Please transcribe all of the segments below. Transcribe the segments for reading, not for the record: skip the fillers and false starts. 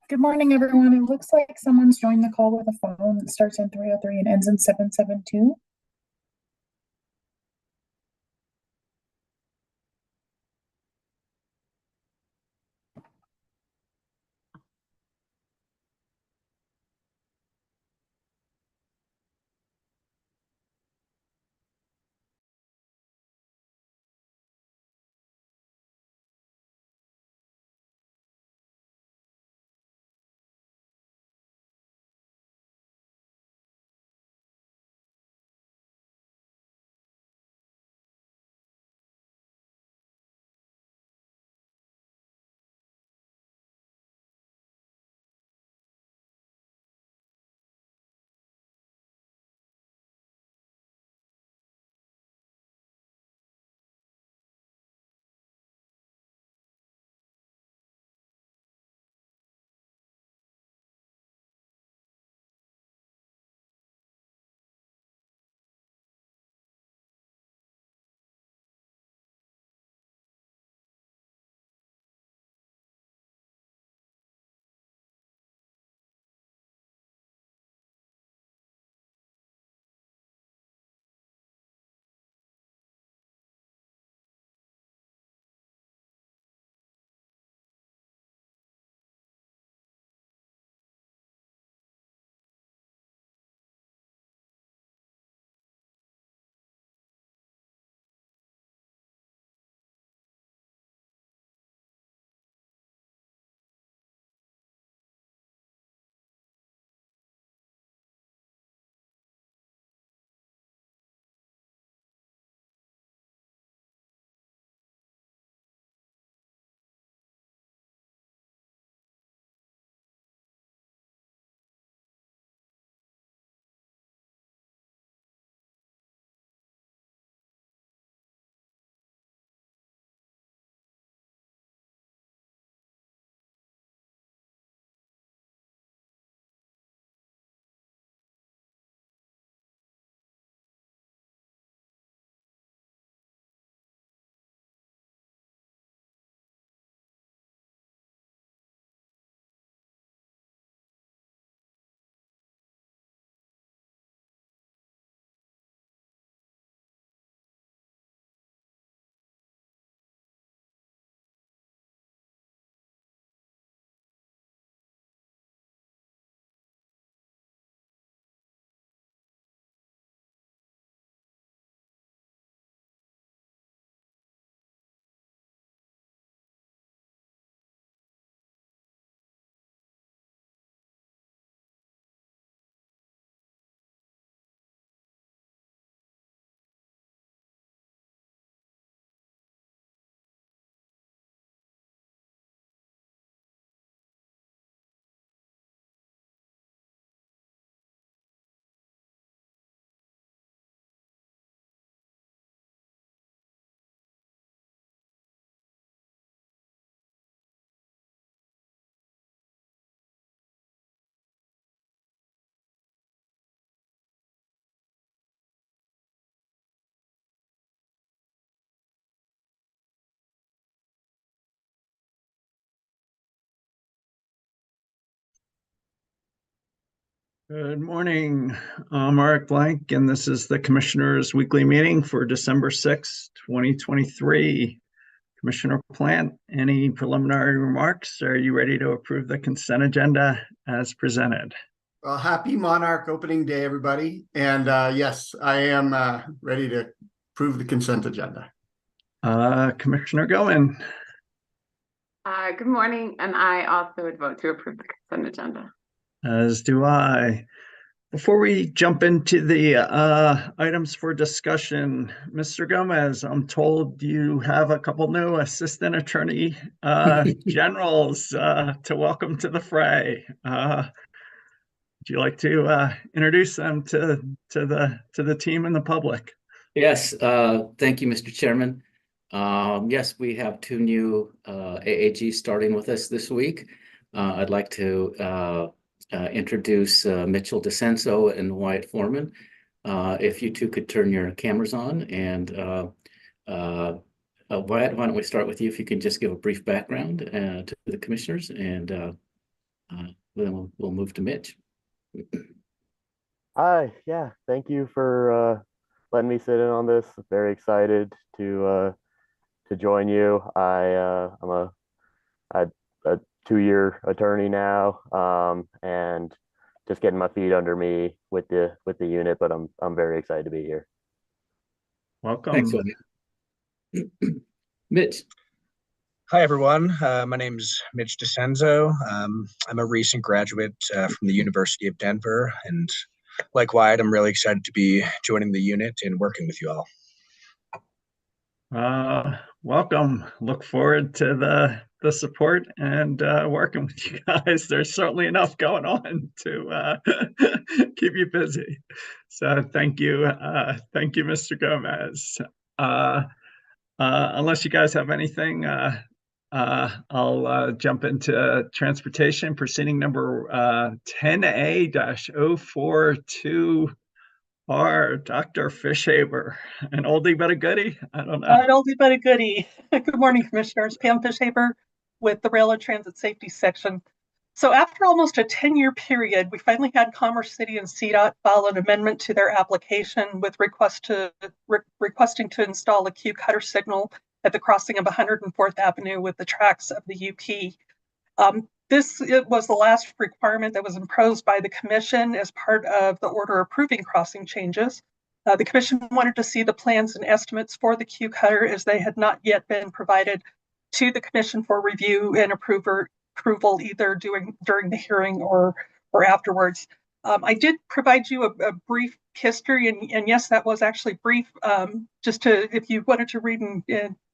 Good morning, everyone. It looks like someone's joined the call with a phone that starts in 303 and ends in 772. Good morning. I'm Mark Blank, and this is the Commissioners' Weekly Meeting for December 6, 2023. Commissioner Plant, any preliminary remarks? Are you ready to approve the consent agenda as presented? Well, happy Monarch opening day, everybody. And yes, I am ready to approve the consent agenda. Commissioner Goen. Good morning, and I also would vote to approve the consent agenda. As do I. Before we jump into the items for discussion, Mr. Gomez, I'm told you have a couple new assistant attorney generals to welcome to the fray. Would you like to introduce them to the team and the public? Yes, thank you, Mr. Chairman. Yes, we have two new AAGs starting with us this week. I'd like to introduce Mitchell DeCenso and Wyatt Foreman. If you two could turn your cameras on, and Wyatt, why don't we start with you? If you can just give a brief background to the commissioners, and Then we'll move to Mitch. Hi, yeah, thank you for letting me sit in on this. Very excited to join you. I'm a 2-year attorney now, and just getting my feet under me with the unit, but I'm very excited to be here. Welcome. Thanks, William. Mitch. Hi, everyone. My name's Mitch DeCenzo. I'm a recent graduate from the University of Denver, and like Wyatt, I'm really excited to be joining the unit and working with you all. Welcome. Look forward to the support and working with you guys. There's certainly enough going on to keep you busy. So thank you, Mr. Gomez. Unless you guys have anything, I'll jump into transportation proceeding number 10A-042. Dr. Fishaber, an oldie but a goodie. I don't know. An oldie but a goodie. Good morning, Commissioners. Pam Fishaber with the Railroad Transit Safety Section. So after almost a 10-year period, we finally had Commerce City and CDOT file an amendment to their application with requesting to install a queue cutter signal at the crossing of 104th Avenue with the tracks of the UP. This was the last requirement that was imposed by the Commission as part of the order approving crossing changes. The Commission wanted to see the plans and estimates for the queue cutter as they had not yet been provided to the Commission for review and approval either during the hearing or afterwards. I did provide you a brief history, and yes, that was actually brief, just to if you wanted to read and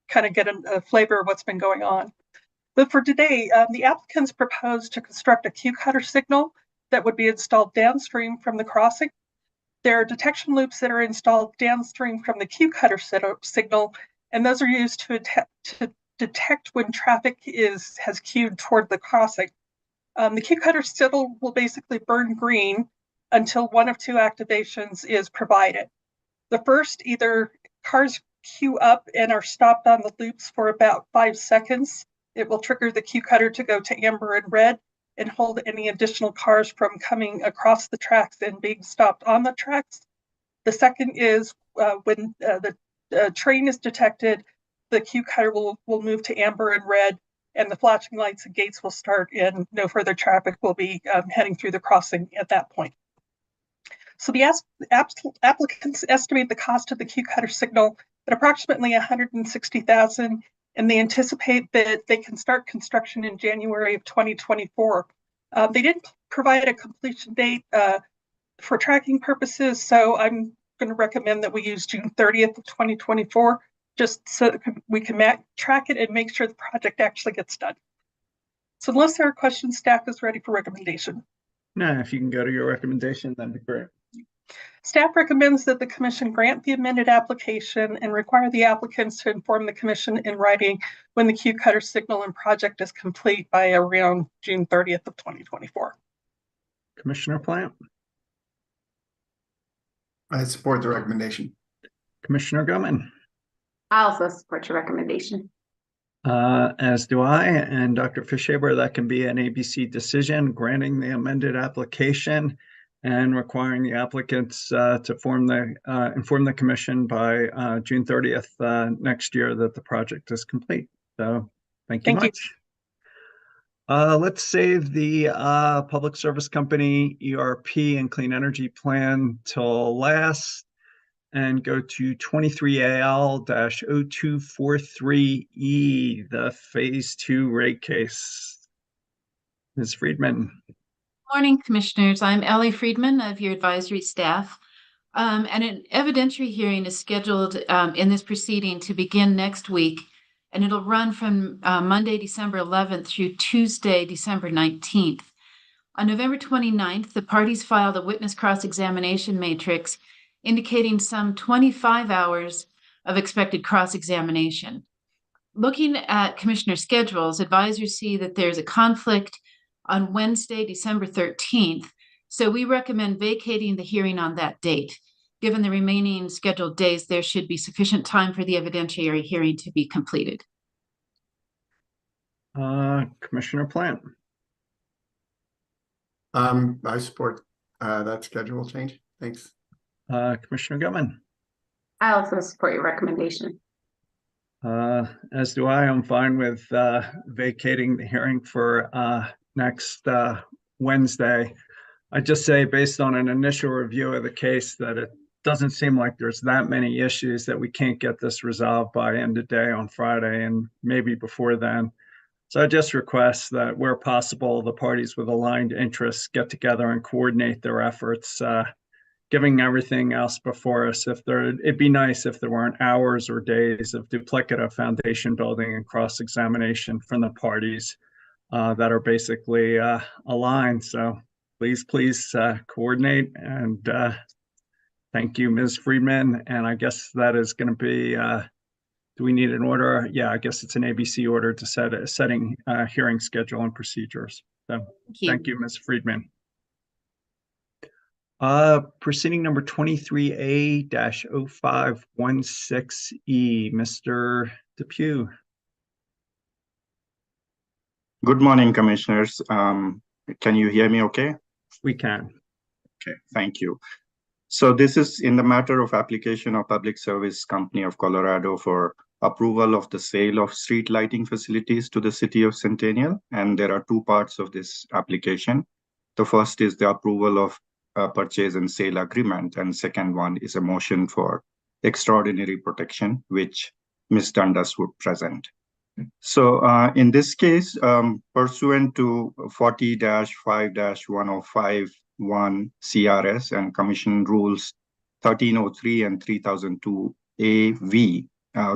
kind of get a flavor of what's been going on. But for today, the applicants proposed to construct a queue cutter signal that would be installed downstream from the crossing. There are detection loops that are installed downstream from the queue cutter signal, and those are used to detect when traffic has queued toward the crossing. The queue cutter signal will basically burn green until one of two activations is provided. The first, either cars queue up and are stopped on the loops for about 5 seconds. It will trigger the queue cutter to go to amber and red and hold any additional cars from coming across the tracks and being stopped on the tracks. The second is when the train is detected, the queue cutter will move to amber and red, and the flashing lights and gates will start, and no further traffic will be heading through the crossing at that point. So the applicants estimate the cost of the queue cutter signal at approximately $160,000. And they anticipate that they can start construction in January of 2024. They didn't provide a completion date for tracking purposes, so I'm going to recommend that we use June 30th of 2024, just so we can track it and make sure the project actually gets done. So unless there are questions, staff is ready for recommendation. No, if you can go to your recommendation, that'd be great. Staff recommends that the Commission grant the amended application and require the applicants to inform the Commission in writing when the queue cutter signal and project is complete by around June 30th of 2024. Commissioner Plant. I support the recommendation. Commissioner Goman. I also support your recommendation. As do I, and Dr. Fishaber, that can be an ABC decision granting the amended application and requiring the applicants to inform the Commission by June 30th next year that the project is complete. So thank you much. Let's save the Public Service Company ERP and Clean Energy Plan till last and go to 23AL-0243E, the Phase 2 rate case. Ms. Friedman. Morning, Commissioners. I'm Ellie Friedman of your advisory staff. And an evidentiary hearing is scheduled in this proceeding to begin next week, and it'll run from Monday, December 11th through Tuesday, December 19th. On November 29th, the parties filed a witness cross-examination matrix indicating some 25 hours of expected cross-examination. Looking at Commissioner schedules, advisors see that there's a conflict on Wednesday, December 13th. So we recommend vacating the hearing on that date. Given the remaining scheduled days, there should be sufficient time for the evidentiary hearing to be completed. Commissioner Plant. I support that schedule change. Thanks. Commissioner Gilman? I also support your recommendation. As do I. I'm fine with vacating the hearing for next Wednesday. I just say, based on an initial review of the case, that it doesn't seem like there's that many issues that we can't get this resolved by end of day on Friday, and maybe before then. So I just request that where possible, the parties with aligned interests get together and coordinate their efforts, giving everything else before us. It'd be nice if there weren't hours or days of duplicative foundation building and cross-examination from the parties that are basically aligned. So please coordinate, and thank you, Ms. Friedman. And I guess that is going to be, do we need an order? Yeah, I guess it's an ABC order to setting hearing schedule and procedures. So thank you, Ms. Friedman. Proceeding number 23A-0516E, Mr. Depew. Good morning, Commissioners. Can you hear me okay? We can. Okay, thank you. So this is in the matter of application of Public Service Company of Colorado for approval of the sale of street lighting facilities to the city of Centennial. And there are two parts of this application. The first is the approval of purchase and sale agreement, and second one is a motion for extraordinary protection, which Ms. Dundas would present. So in this case, pursuant to 40-5-1051 CRS and Commission Rules 1303 and 3002 AV,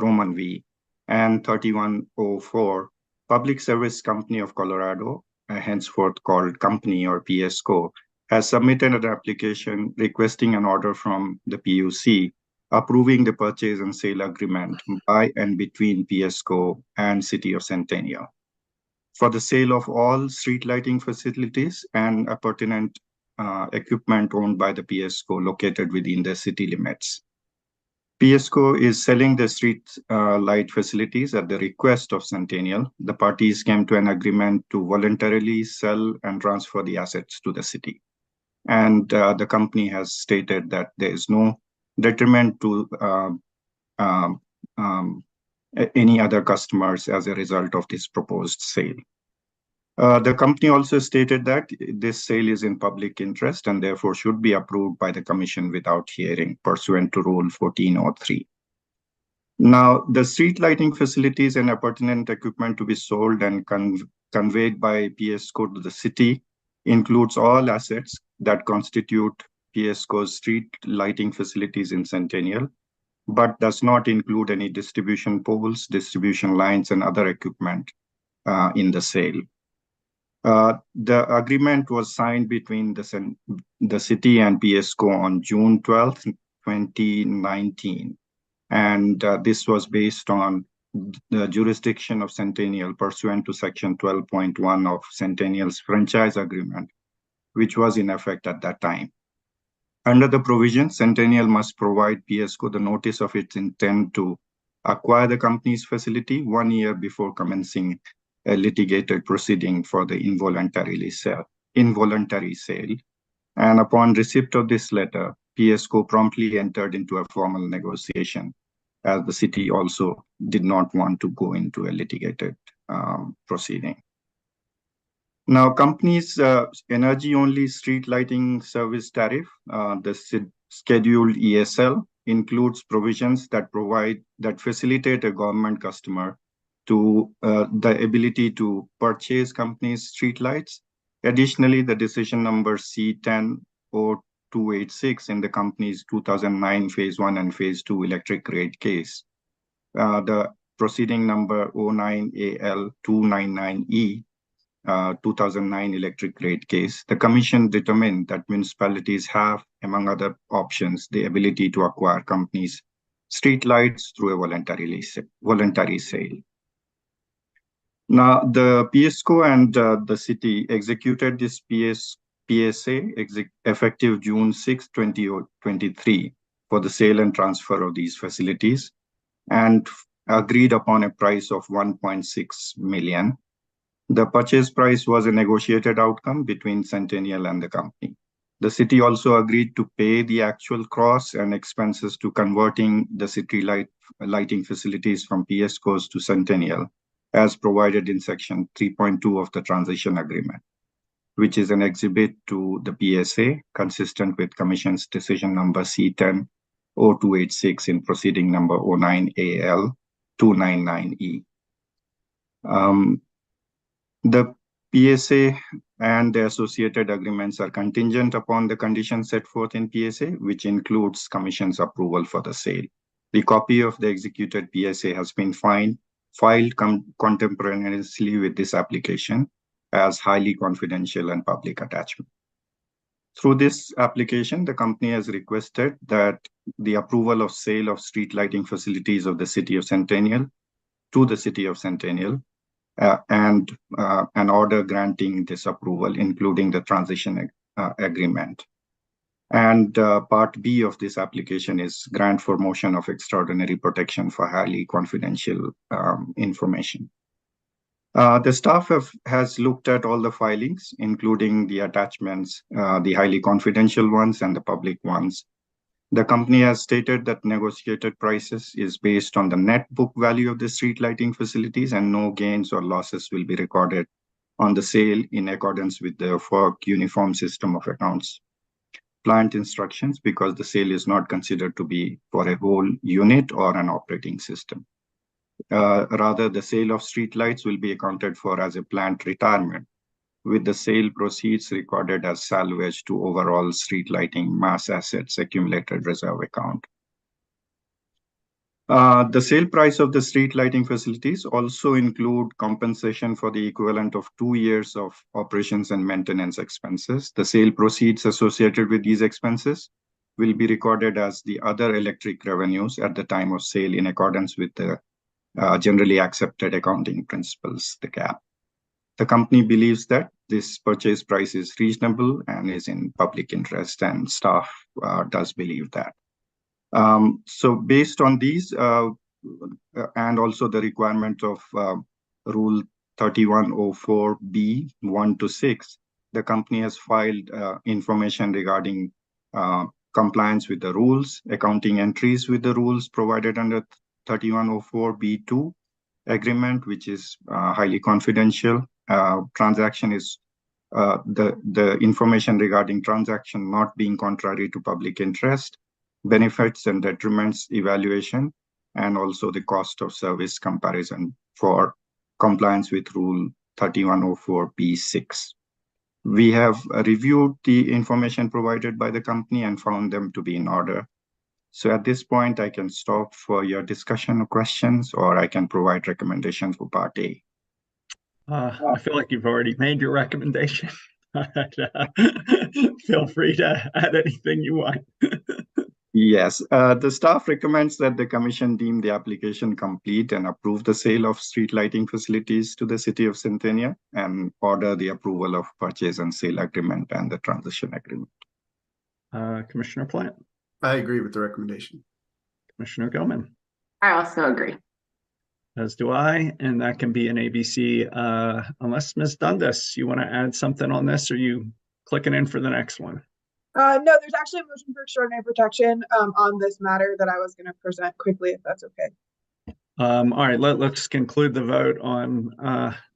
Roman V, and 3104, Public Service Company of Colorado, henceforth called Company or PSCO, has submitted an application requesting an order from the PUC approving the purchase and sale agreement by and between PSCO and City of Centennial for the sale of all street lighting facilities and pertinent equipment owned by the PSCO located within the city limits. PSCO is selling the street light facilities at the request of Centennial. The parties came to an agreement to voluntarily sell and transfer the assets to the city. And the company has stated that there is no detriment to any other customers as a result of this proposed sale. The company also stated that this sale is in public interest and therefore should be approved by the Commission without hearing, pursuant to Rule 1403. Now, the street lighting facilities and appurtenant equipment to be sold and conveyed by PSCO to the city includes all assets that constitute PSCO's street lighting facilities in Centennial, but does not include any distribution poles, distribution lines, and other equipment in the sale. The agreement was signed between the city and PSCO on June 12, 2019, and this was based on the jurisdiction of Centennial pursuant to Section 12.1 of Centennial's franchise agreement, which was in effect at that time. Under the provision, Centennial must provide PSCO the notice of its intent to acquire the company's facility 1 year before commencing a litigated proceeding for the involuntary sale. And upon receipt of this letter, PSCO promptly entered into a formal negotiation, as the city also did not want to go into a litigated proceeding. Now, company's energy-only street lighting service tariff, the scheduled ESL, includes provisions that facilitate a government customer to the ability to purchase company's street lights. Additionally, the decision number C10-0286 in the company's 2009 Phase 1 and Phase 2 electric rate case, the proceeding number 09AL299E, 2009 electric rate case, the Commission determined that municipalities have, among other options, the ability to acquire companies' street lights through a voluntary sale. Now, the PSCO and the city executed this PSA effective June 6, 2023 for the sale and transfer of these facilities, and agreed upon a price of $1.6 million. The purchase price was a negotiated outcome between Centennial and the company. The city also agreed to pay the actual costs and expenses to converting the city lighting facilities from PSCos to Centennial, as provided in Section 3.2 of the transition agreement, which is an exhibit to the PSA, consistent with Commission's decision number C10-0286 in proceeding number 09AL299E. The PSA and the associated agreements are contingent upon the conditions set forth in PSA, which includes Commission's approval for the sale. The copy of the executed PSA has been filed contemporaneously with this application as highly confidential and public attachment. Through this application, the company has requested that the approval of sale of street lighting facilities of the City of Centennial to the City of Centennial and an order granting this approval, including the transition agreement. And Part B of this application is grant for motion of extraordinary protection for highly confidential information. The staff has looked at all the filings, including the attachments, the highly confidential ones and the public ones. The company has stated that negotiated prices is based on the net book value of the street lighting facilities, and no gains or losses will be recorded on the sale in accordance with the FERC Uniform System of Accounts plant instructions, because the sale is not considered to be for a whole unit or an operating system. Rather, the sale of street lights will be accounted for as a plant retirement, with the sale proceeds recorded as salvage to overall street lighting mass assets accumulated reserve account. The sale price of the street lighting facilities also include compensation for the equivalent of 2 years of operations and maintenance expenses. The sale proceeds associated with these expenses will be recorded as the other electric revenues at the time of sale in accordance with the generally accepted accounting principles, the GAAP. The company believes that this purchase price is reasonable and is in public interest, and staff does believe that. So based on these and also the requirement of Rule 3104B 1 to 6, the company has filed information regarding compliance with the rules, accounting entries with the rules provided under 3104B2 agreement, which is highly confidential. Transaction is the information regarding transaction not being contrary to public interest, benefits and detriments evaluation, and also the cost of service comparison for compliance with Rule 3104B6. We have reviewed the information provided by the company and found them to be in order. So at this point, I can stop for your discussion or questions, or I can provide recommendations for Part A. I feel like you've already made your recommendation. Feel free to add anything you want. Yes, the staff recommends that the Commission deem the application complete and approve the sale of street lighting facilities to the City of Centennial, and order the approval of purchase and sale agreement and the transition agreement. Commissioner Plant. I agree with the recommendation. Commissioner Gilman. I also agree. As do I, and that can be an ABC. Unless Ms. Dundas, you want to add something on this, or are you clicking in for the next one? No, there's actually a motion for extraordinary protection on this matter that I was going to present quickly, if that's okay. All right, let's conclude the vote on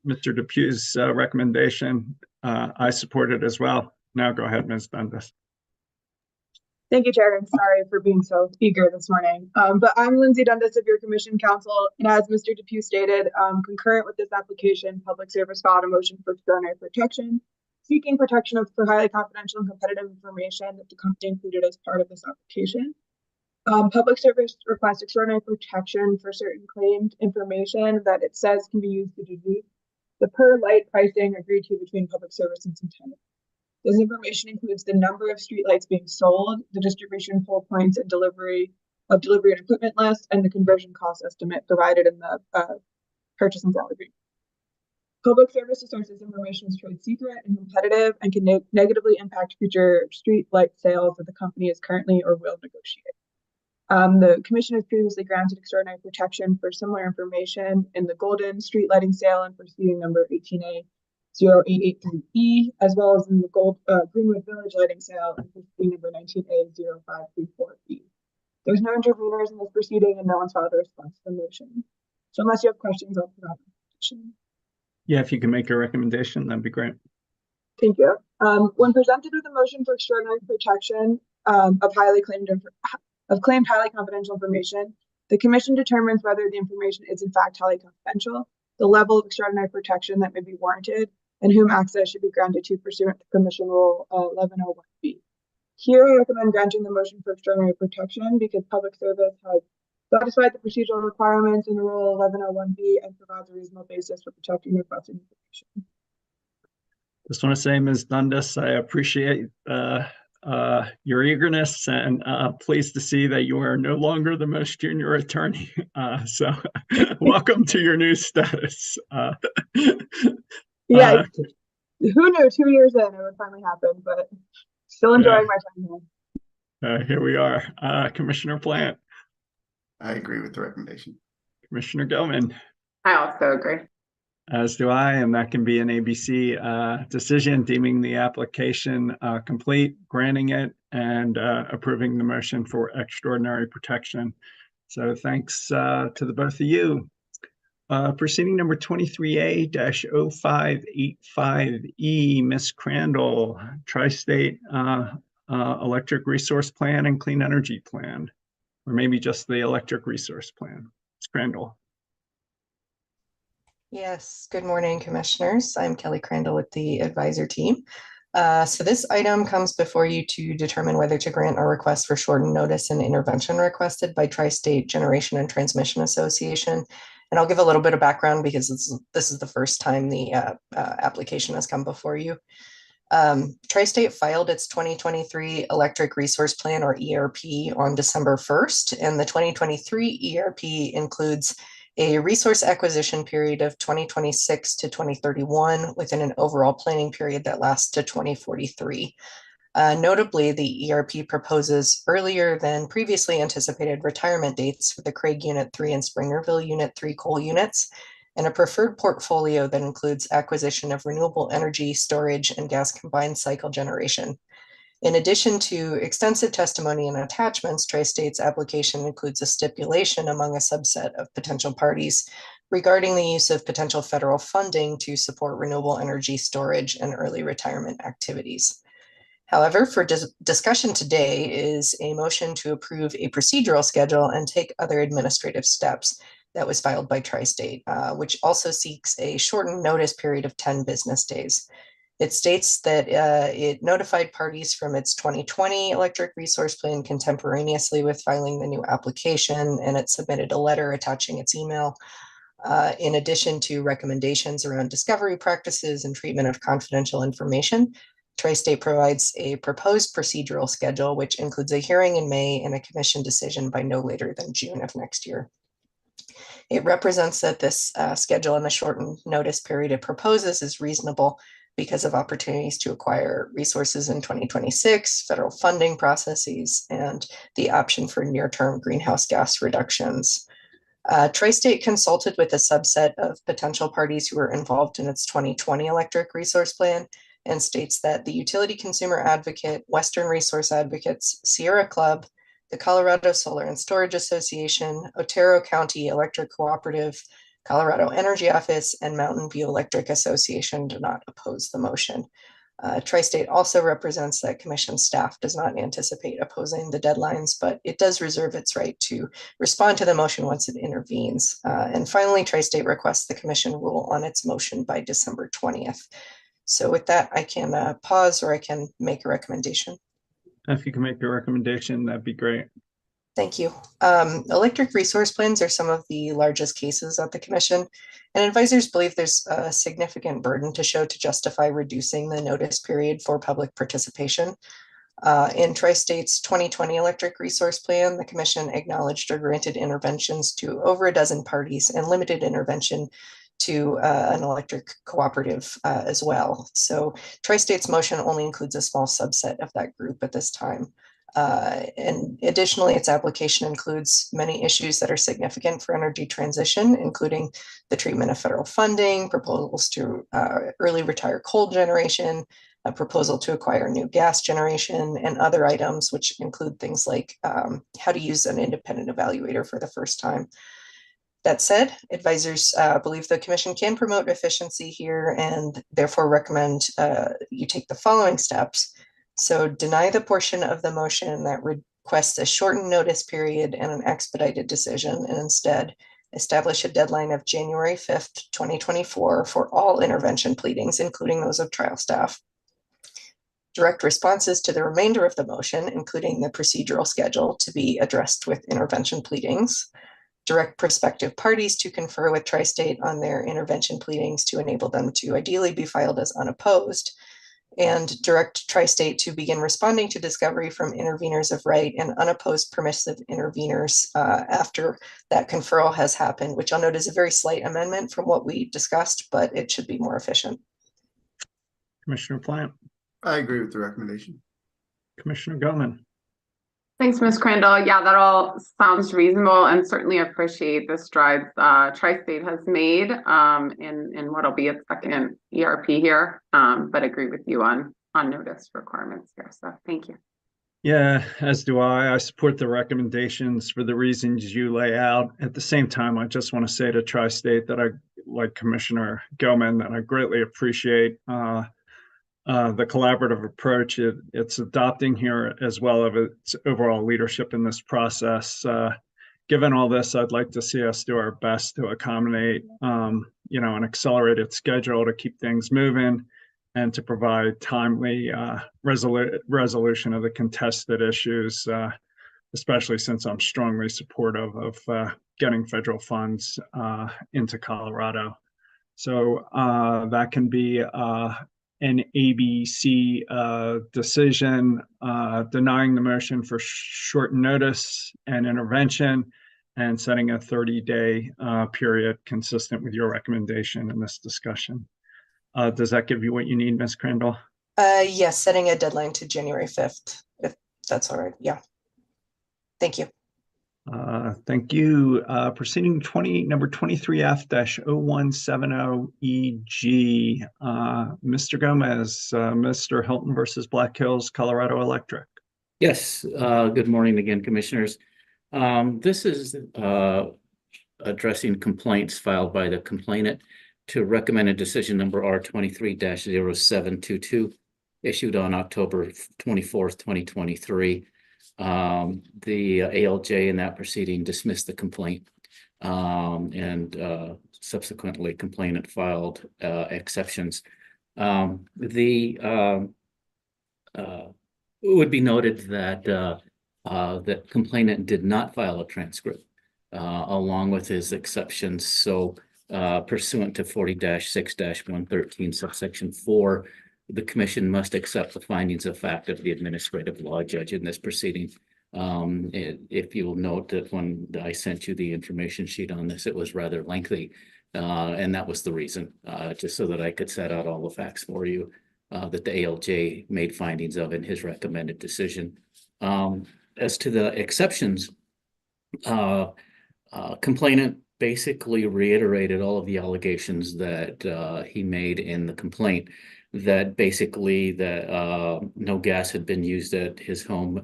Mr. Depuy's recommendation. I support it as well. Now go ahead, Ms. Dundas. Thank you, Chair, and sorry for being so eager this morning. But I'm Lindsay Dundas of your Commission Council, and as Mr. Depew stated, concurrent with this application, Public Service filed a motion for extraordinary protection, seeking protection for highly confidential and competitive information that the company included as part of this application. Public Service requests extraordinary protection for certain claimed information that it says can be used to deduce the per light pricing agreed to between Public Service and Centennial. This information includes the number of streetlights being sold, the distribution pole points and delivery and equipment list, and the conversion cost estimate provided in the purchase and sale agreement. Public Service asserts this information is trade secret and competitive and can negatively impact future streetlight sales that the company is currently or will negotiate. The commission has previously granted extraordinary protection for similar information in the Golden Street lighting sale and proceeding number 18A 0883E, as well as in the Greenwood Village lighting sale and proceeding number 19A 0534E. There's no interveners in this proceeding and no one's filed a response to the motion. So unless you have questions, I'll provide a recommendation. Yeah, if you can make a recommendation, that'd be great. Thank you. When presented with a motion for extraordinary protection of claimed highly confidential information, the commission determines whether the information is in fact highly confidential, the level of extraordinary protection that may be warranted, and whom access should be granted to pursuant to Commission Rule 1101B. Here, I recommend granting the motion for extraordinary protection because public service has satisfied the procedural requirements in Rule 1101B and provides a reasonable basis for protecting requested information. Just want to say, Ms. Dundas, I appreciate your eagerness and pleased to see that you are no longer the most junior attorney. So welcome to your new status. Yeah, who knew 2 years in it would finally happen, but still enjoying my time here. Here we are. Commissioner Plant. I agree with the recommendation. Commissioner Gilman. I also agree. As do I, and that can be an ABC decision deeming the application complete, granting it, and approving the motion for extraordinary protection. So thanks to the both of you. Proceeding number 23A-0585E, Ms. Crandall, Tri-State Electric Resource Plan and Clean Energy Plan, or maybe just the Electric Resource Plan. Ms. Crandall. Yes, good morning, commissioners. I'm Kelly Crandall with the advisor team. So this item comes before you to determine whether to grant a request for shortened notice and intervention requested by Tri-State Generation and Transmission Association. And I'll give a little bit of background because this is the first time the application has come before you. Tri-State filed its 2023 Electric Resource Plan, or ERP, on December 1st, and the 2023 ERP includes a resource acquisition period of 2026 to 2031 within an overall planning period that lasts to 2043. Notably, the ERP proposes earlier than previously anticipated retirement dates for the Craig Unit 3 and Springerville Unit 3 coal units, and a preferred portfolio that includes acquisition of renewable energy, storage, and gas combined cycle generation. In addition to extensive testimony and attachments, Tri-State's application includes a stipulation among a subset of potential parties regarding the use of potential federal funding to support renewable energy storage and early retirement activities. However, for discussion today is a motion to approve a procedural schedule and take other administrative steps that was filed by Tri-State, which also seeks a shortened notice period of 10 business days. It states that it notified parties from its 2020 Electric Resource Plan contemporaneously with filing the new application, and it submitted a letter attaching its email. In addition to recommendations around discovery practices and treatment of confidential information, Tri-State provides a proposed procedural schedule, which includes a hearing in May and a commission decision by no later than June of next year. It represents that this schedule and the shortened notice period it proposes is reasonable because of opportunities to acquire resources in 2026, federal funding processes, and the option for near-term greenhouse gas reductions. Tri-State consulted with a subset of potential parties who were involved in its 2020 Electric Resource Plan and states that the Utility Consumer Advocate, Western Resource Advocates, Sierra Club, the Colorado Solar and Storage Association, Otero County Electric Cooperative, Colorado Energy Office, and Mountain View Electric Association do not oppose the motion. Tri-State also represents that commission staff does not anticipate opposing the deadlines, but it does reserve its right to respond to the motion once it intervenes. And finally, Tri-State requests the commission rule on its motion by December 20th. So with that, I can pause or I can make a recommendation. If you can make a recommendation, that'd be great. Thank you. Electric resource plans are some of the largest cases at the commission, and advisors believe there's a significant burden to show to justify reducing the notice period for public participation. In Tri-State's 2020 Electric Resource Plan, the commission acknowledged or granted interventions to over a dozen parties and limited intervention to an electric cooperative as well. So Tri-State's motion only includes a small subset of that group at this time. And additionally, its application includes many issues that are significant for energy transition, including the treatment of federal funding, proposals to early retire coal generation, a proposal to acquire new gas generation, and other items, which include things like how to use an independent evaluator for the first time. That said, advisors believe the commission can promote efficiency here and therefore recommend you take the following steps. So deny the portion of the motion that requests a shortened notice period and an expedited decision, and instead establish a deadline of January 5th, 2024 for all intervention pleadings, including those of trial staff. Direct responses to the remainder of the motion, including the procedural schedule, to be addressed with intervention pleadings. Direct prospective parties to confer with Tri-State on their intervention pleadings to enable them to ideally be filed as unopposed, and direct Tri-State to begin responding to discovery from interveners of right and unopposed permissive interveners after that conferral has happened, which I'll note is a very slight amendment from what we discussed, but it should be more efficient. Commissioner Plant. I agree with the recommendation. Commissioner Goman. Thanks, Ms. Crandall. Yeah, that all sounds reasonable, and certainly appreciate the strides Tri-State has made in what'll be its second ERP here, but agree with you on notice requirements here. So thank you. Yeah, as do I. I support the recommendations for the reasons you lay out. At the same time, I just want to say to Tri-State that I, like Commissioner Goman, that I greatly appreciate the collaborative approach it's adopting here, as well as its overall leadership in this process. Given all this, I'd like to see us do our best to accommodate, an accelerated schedule to keep things moving and to provide timely resolution of the contested issues, especially since I'm strongly supportive of getting federal funds into Colorado. So that can be an ABC decision denying the motion for short notice and intervention and setting a 30-day period consistent with your recommendation in this discussion. Does that give you what you need, Ms. Crandall? Yes, setting a deadline to January 5th, if that's all right. Yeah. Thank you. Thank you. Proceeding number 23F-0170EG. Mr. Gomez, Mr. Hilton versus Black Hills, Colorado Electric. Yes, good morning again, commissioners. This is addressing complaints filed by the complainant to recommend a decision number R23-0722 issued on October 24th, 2023. The ALJ in that proceeding dismissed the complaint and subsequently complainant filed exceptions. It would be noted that that complainant did not file a transcript along with his exceptions. So pursuant to 40-6-113 subsection 4, the commission must accept the findings of fact of the administrative law judge in this proceeding. If you'll note that when I sent you the information sheet on this, it was rather lengthy. And that was the reason, just so that I could set out all the facts for you that the ALJ made findings of in his recommended decision. As to the exceptions, complainant basically reiterated all of the allegations that he made in the complaint, that basically no gas had been used at his home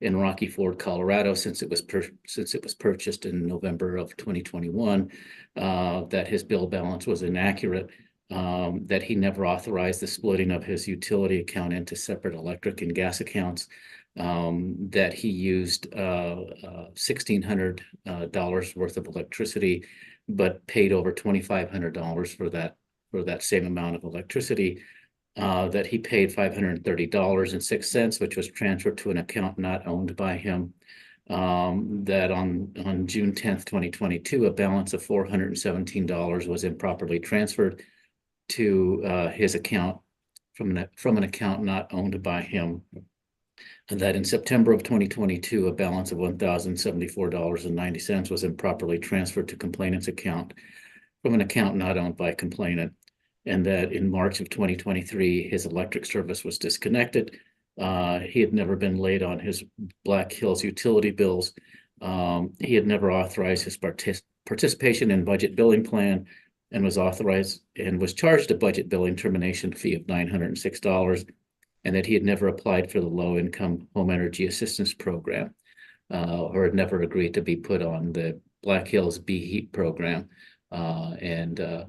in Rocky Ford, Colorado since it was purchased in November of 2021, that his bill balance was inaccurate, that he never authorized the splitting of his utility account into separate electric and gas accounts, that he used $1,600 worth of electricity, but paid over $2,500 for that same amount of electricity, that he paid $530.06, which was transferred to an account not owned by him, that on June 10th, 2022, a balance of $417 was improperly transferred to his account from an account not owned by him, and that in September of 2022, a balance of $1,074.90 was improperly transferred to complainant's account from an account not owned by complainant, and that in March of 2023, his electric service was disconnected, He had never been late on his Black Hills utility bills. He had never authorized his participation in budget billing plan and was authorized and was charged a budget billing termination fee of $906, and that he had never applied for the low income home energy assistance program, or had never agreed to be put on the Black Hills BHEAP program, and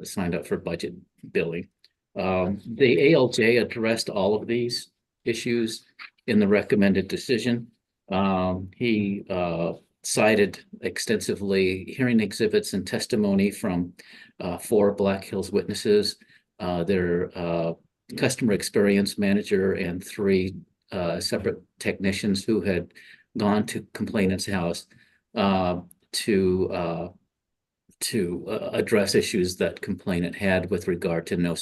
signed up for budget billing. The ALJ addressed all of these issues in the recommended decision. He cited extensively hearing exhibits and testimony from 4 Black Hills witnesses, their customer experience manager, and 3 separate technicians who had gone to complainant's house to address issues that complainant had with regard to no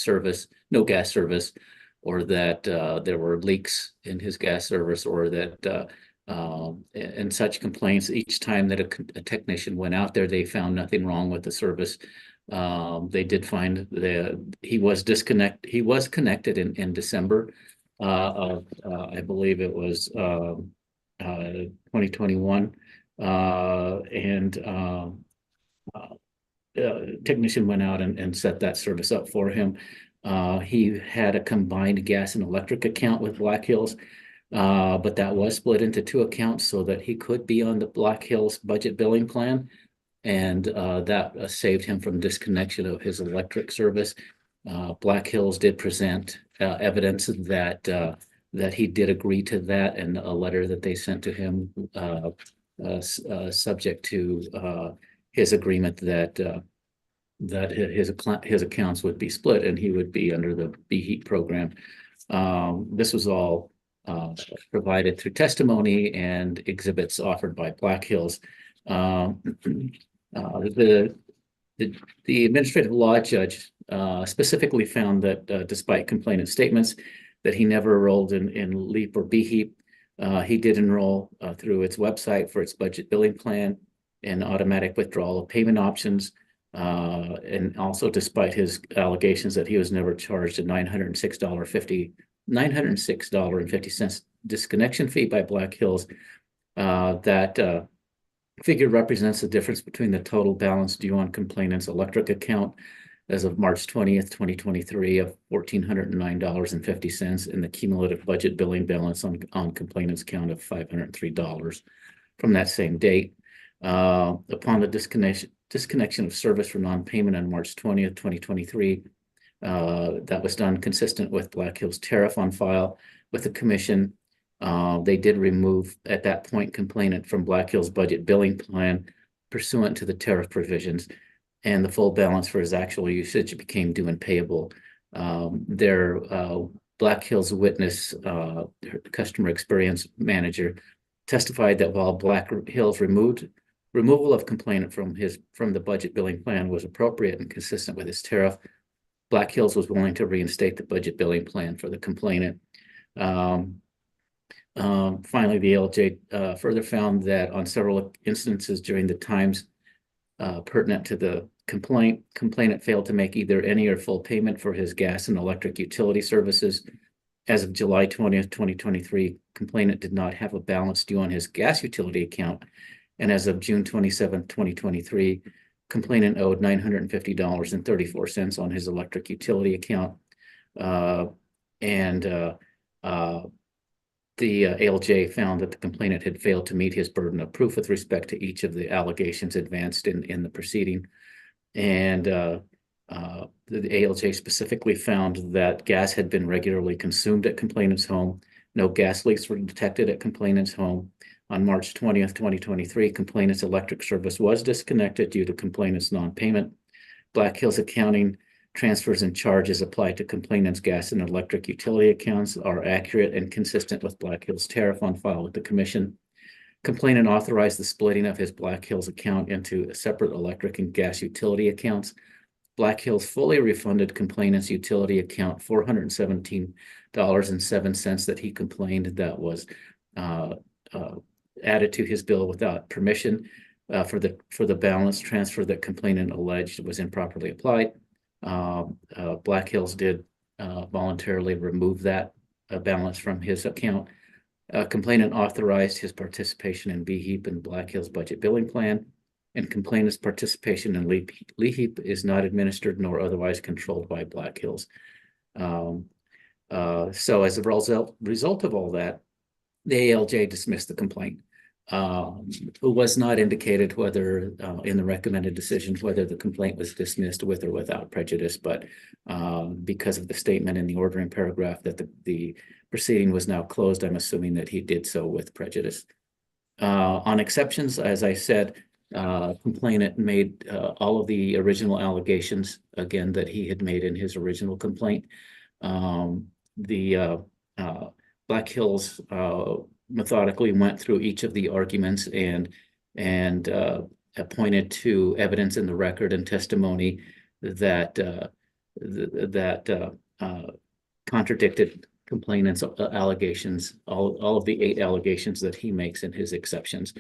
gas service, or that there were leaks in his gas service, or that and such complaints. Each time that a technician went out there, they found nothing wrong with the service. They did find that he was connected in December of I believe it was 2021, and technician went out and set that service up for him. He had a combined gas and electric account with Black Hills, but that was split into 2 accounts so that he could be on the Black Hills budget billing plan, and that saved him from disconnection of his electric service. Black Hills did present evidence that he did agree to that, and a letter that they sent to him subject to his agreement that his accounts would be split and he would be under the BHEAP program. This was all provided through testimony and exhibits offered by Black Hills. The administrative law judge specifically found that despite complainant statements that he never enrolled in LEAP or BHEAP, he did enroll through its website for its budget billing plan and automatic withdrawal of payment options. And also, despite his allegations that he was never charged a $906.50 disconnection fee by Black Hills, that figure represents the difference between the total balance due on complainant's electric account as of March 20th, 2023 of $1,409.50 and the cumulative budget billing balance on complainant's account of $503 from that same date. Upon the disconnection of service for non-payment on March 20th, 2023, that was done consistent with Black Hills tariff on file with the commission. They did remove at that point complainant from Black Hills budget billing plan pursuant to the tariff provisions, and the full balance for his actual usage became due and payable. Their Black Hills witness, customer experience manager, testified that while Black Hills removal of complainant from the budget billing plan was appropriate and consistent with his tariff, Black Hills was willing to reinstate the budget billing plan for the complainant. Finally, the ALJ further found that on several instances during the times pertinent to the complainant failed to make either any or full payment for his gas and electric utility services. As of July 20th, 2023, complainant did not have a balance due on his gas utility account. And as of June 27th, 2023, complainant owed $950.34 on his electric utility account. The ALJ found that the complainant had failed to meet his burden of proof with respect to each of the allegations advanced in the proceeding. And the ALJ specifically found that gas had been regularly consumed at complainant's home. No gas leaks were detected at complainant's home. On March 20th, 2023, complainant's electric service was disconnected due to complainant's non-payment. Black Hills accounting transfers and charges applied to complainant's gas and electric utility accounts are accurate and consistent with Black Hills tariff on file with the commission. Complainant authorized the splitting of his Black Hills account into separate electric and gas utility accounts. Black Hills fully refunded complainant's utility account $417.07 that he complained that was added to his bill without permission for the balance transfer that complainant alleged was improperly applied. Black Hills did voluntarily remove that balance from his account. Complainant authorized his participation in BHEAP and Black Hills budget billing plan, and complainant's participation in LEHEAP is not administered nor otherwise controlled by Black Hills. So as a result of all that, the ALJ dismissed the complaint. It was not indicated whether in the recommended decision whether the complaint was dismissed with or without prejudice, but because of the statement in the ordering paragraph that the proceeding was now closed, I'm assuming that he did so with prejudice. On exceptions, as I said, complainant made all of the original allegations, again, that he had made in his original complaint. Black Hills methodically went through each of the arguments and pointed to evidence in the record and testimony that contradicted complainant's allegations, all of the 8 allegations that he makes in his exceptions.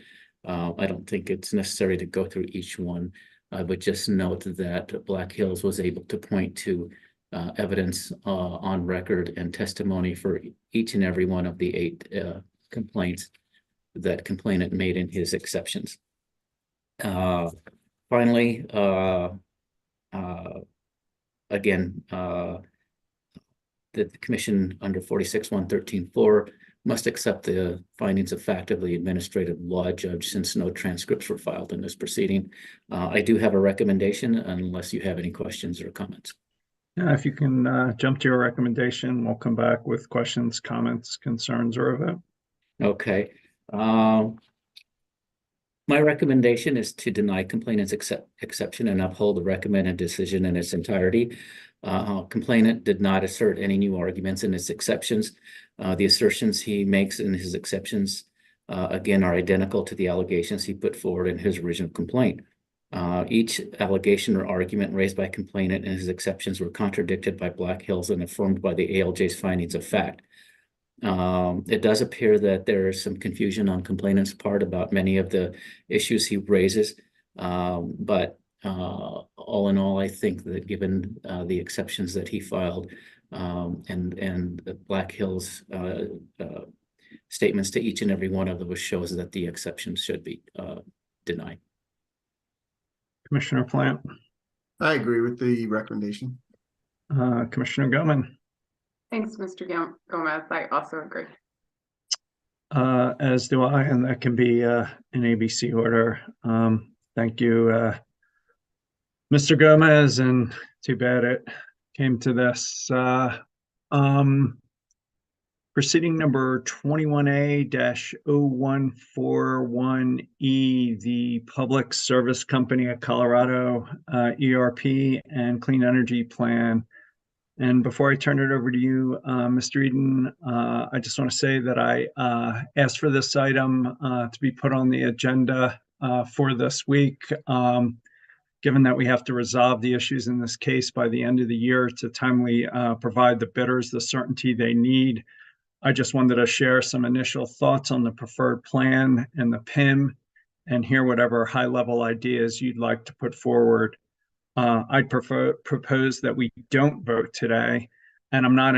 I don't think it's necessary to go through each one, but just note that Black Hills was able to point to evidence on record and testimony for each and every one of the 8 complaints that complainant made in his exceptions. Finally, again, the commission under 46.113.4 must accept the findings of fact of the administrative law judge since no transcripts were filed in this proceeding. I do have a recommendation unless you have any questions or comments. Yeah, if you can jump to your recommendation, we'll come back with questions, comments, concerns, or a vote. Okay. My recommendation is to deny complainant's exception and uphold the recommended decision in its entirety. Complainant did not assert any new arguments in his exceptions. The assertions he makes in his exceptions, again, are identical to the allegations he put forward in his original complaint. Each allegation or argument raised by complainant in his exceptions were contradicted by Black Hills and affirmed by the ALJ's findings of fact. It does appear that there is some confusion on complainant's part about many of the issues he raises, but all in all, I think that given the exceptions that he filed and the Black Hills statements to each and every one of those shows that the exceptions should be denied. Commissioner Plant. I agree with the recommendation. Commissioner Goman. Thanks, Mr. Gomez. I also agree. As do I, and that can be in ABC order. Thank you, Mr. Gomez, and too bad it came to this. Proceeding number 21A-0141E, the Public Service Company of Colorado ERP and Clean Energy Plan. And before I turn it over to you, Mr. Eden, I just want to say that I asked for this item to be put on the agenda for this week. Given that we have to resolve the issues in this case by the end of the year to timely provide the bidders the certainty they need, I just wanted to share some initial thoughts on the preferred plan and the PIM and hear whatever high-level ideas you'd like to put forward. I'd propose that we don't vote today, and I'm not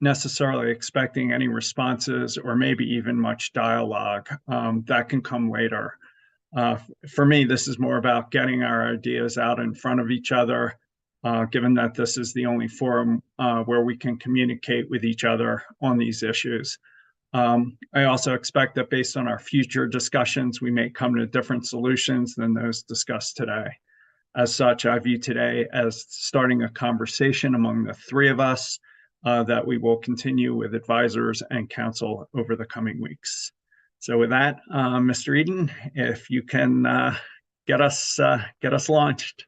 necessarily expecting any responses or maybe even much dialogue. That can come later. For me, this is more about getting our ideas out in front of each other, given that this is the only forum where we can communicate with each other on these issues. I also expect that based on our future discussions, we may come to different solutions than those discussed today. As such, I view today as starting a conversation among the 3 of us that we will continue with advisors and counsel over the coming weeks. So with that, Mr. Eden, if you can get us launched.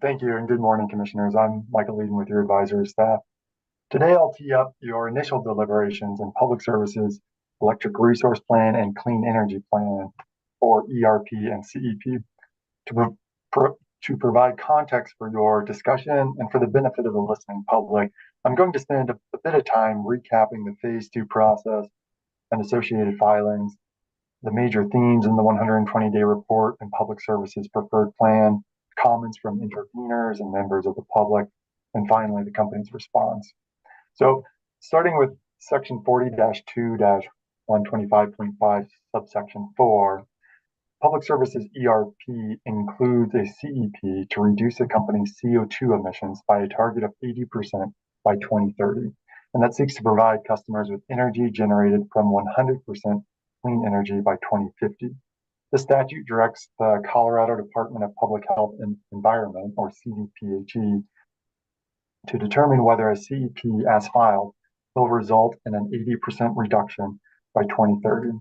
Thank you, and good morning, Commissioners. I'm Michael Eden with your advisory staff. Today, I'll tee up your initial deliberations in Public Services, Electric Resource Plan, and Clean Energy Plan, or ERP and CEP, to provide context for your discussion and for the benefit of the listening public. I'm going to spend a bit of time recapping the Phase 2 process and associated filings, the major themes in the 120-day report and Public Services Preferred Plan, comments from interveners and members of the public, and finally, the company's response. So Starting with section 40-2-125.5 subsection 4, Public Services ERP includes a CEP to reduce a company's CO2 emissions by a target of 80% by 2030, and that seeks to provide customers with energy generated from 100% clean energy by 2050. The statute directs the Colorado Department of Public Health and Environment, or CDPHE, to determine whether a CEP as filed will result in an 80% reduction by 2030.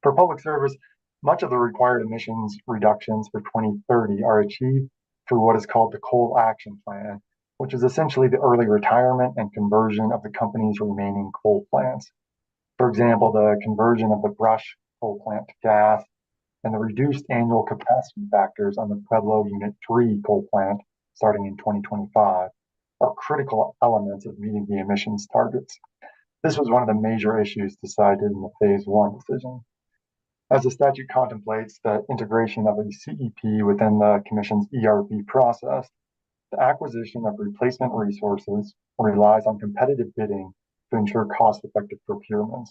For public service, much of the required emissions reductions for 2030 are achieved through what is called the Coal Action Plan, which is essentially the early retirement and conversion of the company's remaining coal plants. For example, the conversion of the Brush coal plant to gas and the reduced annual capacity factors on the Pueblo Unit 3 coal plant starting in 2025 are critical elements of meeting the emissions targets. This was one of the major issues decided in the Phase 1 decision. As the statute contemplates the integration of a CEP within the Commission's ERP process, the acquisition of replacement resources relies on competitive bidding to ensure cost-effective procurements.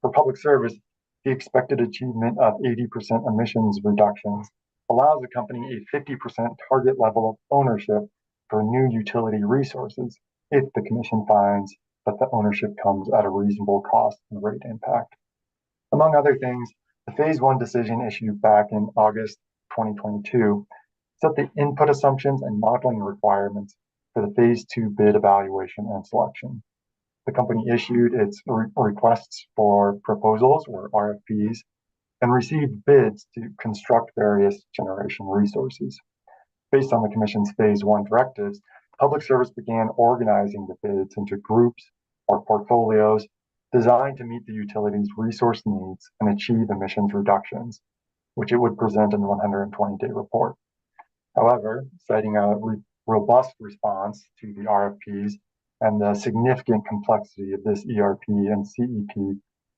For public service, the expected achievement of 80% emissions reductions allows the company a 50% target level of ownership for new utility resources if the Commission finds that the ownership comes at a reasonable cost and rate impact. Among other things, the Phase 1 decision issued back in August 2022 set the input assumptions and modeling requirements for the Phase 2 bid evaluation and selection. The company issued its requests for proposals, or RFPs, and received bids to construct various generation resources. Based on the Commission's Phase 1 directives, Public Service began organizing the bids into groups or portfolios designed to meet the utility's resource needs and achieve emissions reductions, which it would present in the 120-day report. However, citing a robust response to the RFPs and the significant complexity of this ERP and CEP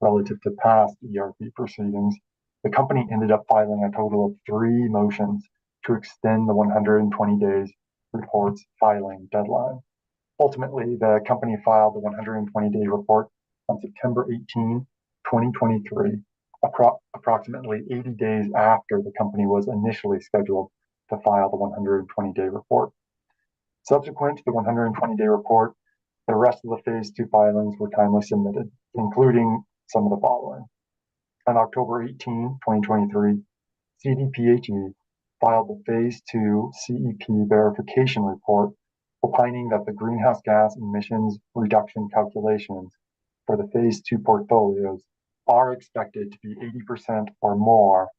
relative to past ERP proceedings, the company ended up filing a total of 3 motions to extend the 120 days report's filing deadline. Ultimately, the company filed the 120-day report on September 18, 2023, approximately 80 days after the company was initially scheduled to file the 120-day report. Subsequent to the 120-day report, the rest of the Phase 2 filings were timely submitted, including some of the following. On October 18, 2023, CDPHE filed the Phase 2 CEP verification report, opining that the greenhouse gas emissions reduction calculations for the Phase 2 portfolios are expected to be 80% or more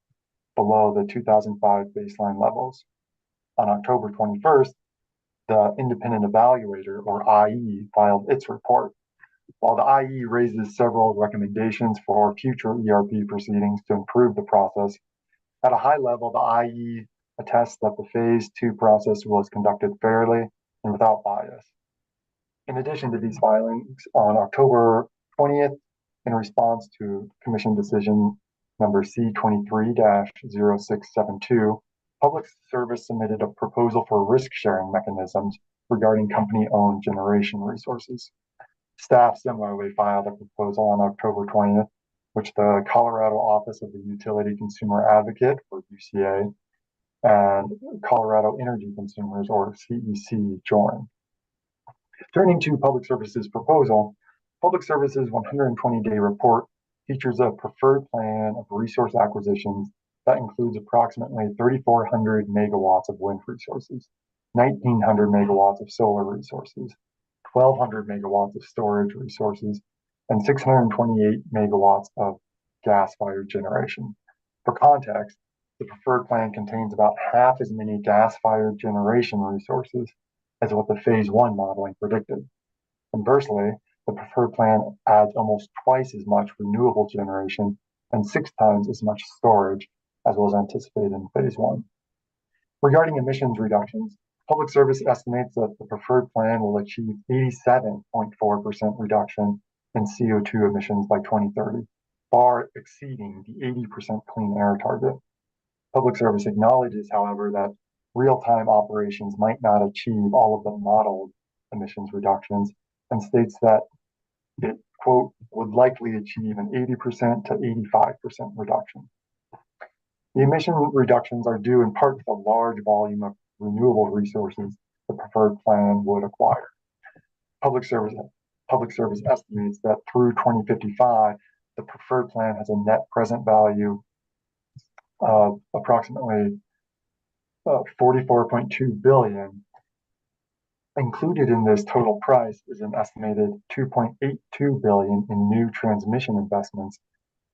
below the 2005 baseline levels. On October 21st, the independent evaluator, or IE, filed its report. While the IE raises several recommendations for future ERP proceedings to improve the process, at a high level, the IE attests that the Phase 2 process was conducted fairly and without bias. In addition to these filings, on October 20th, in response to Commission Decision number C23-0672, Public Service submitted a proposal for risk-sharing mechanisms regarding company-owned generation resources. Staff similarly filed a proposal on October 20th, which the Colorado Office of the Utility Consumer Advocate, or UCA, and Colorado Energy Consumers, or CEC, joined. Turning to Public Service's proposal, Public Service's 120-day report features a preferred plan of resource acquisitions that includes approximately 3,400 megawatts of wind resources, 1,900 megawatts of solar resources, 1,200 megawatts of storage resources, and 628 megawatts of gas-fired generation. For context, the preferred plan contains about half as many gas-fired generation resources as what the Phase 1 modeling predicted. Conversely, the preferred plan adds almost twice as much renewable generation and 6 times as much storage as was anticipated in Phase 1. Regarding emissions reductions, Public Service estimates that the preferred plan will achieve 87.4% reduction in CO2 emissions by 2030, far exceeding the 80% clean air target. Public Service acknowledges, however, that real-time operations might not achieve all of the modeled emissions reductions, and states that it, quote, would likely achieve an 80% to 85% reduction. The emission reductions are due in part to the large volume of renewable resources the preferred plan would acquire. Public Service estimates that through 2055, the preferred plan has a net present value of approximately 44.2 billion. Included in this total price is an estimated 2.82 billion in new transmission investments.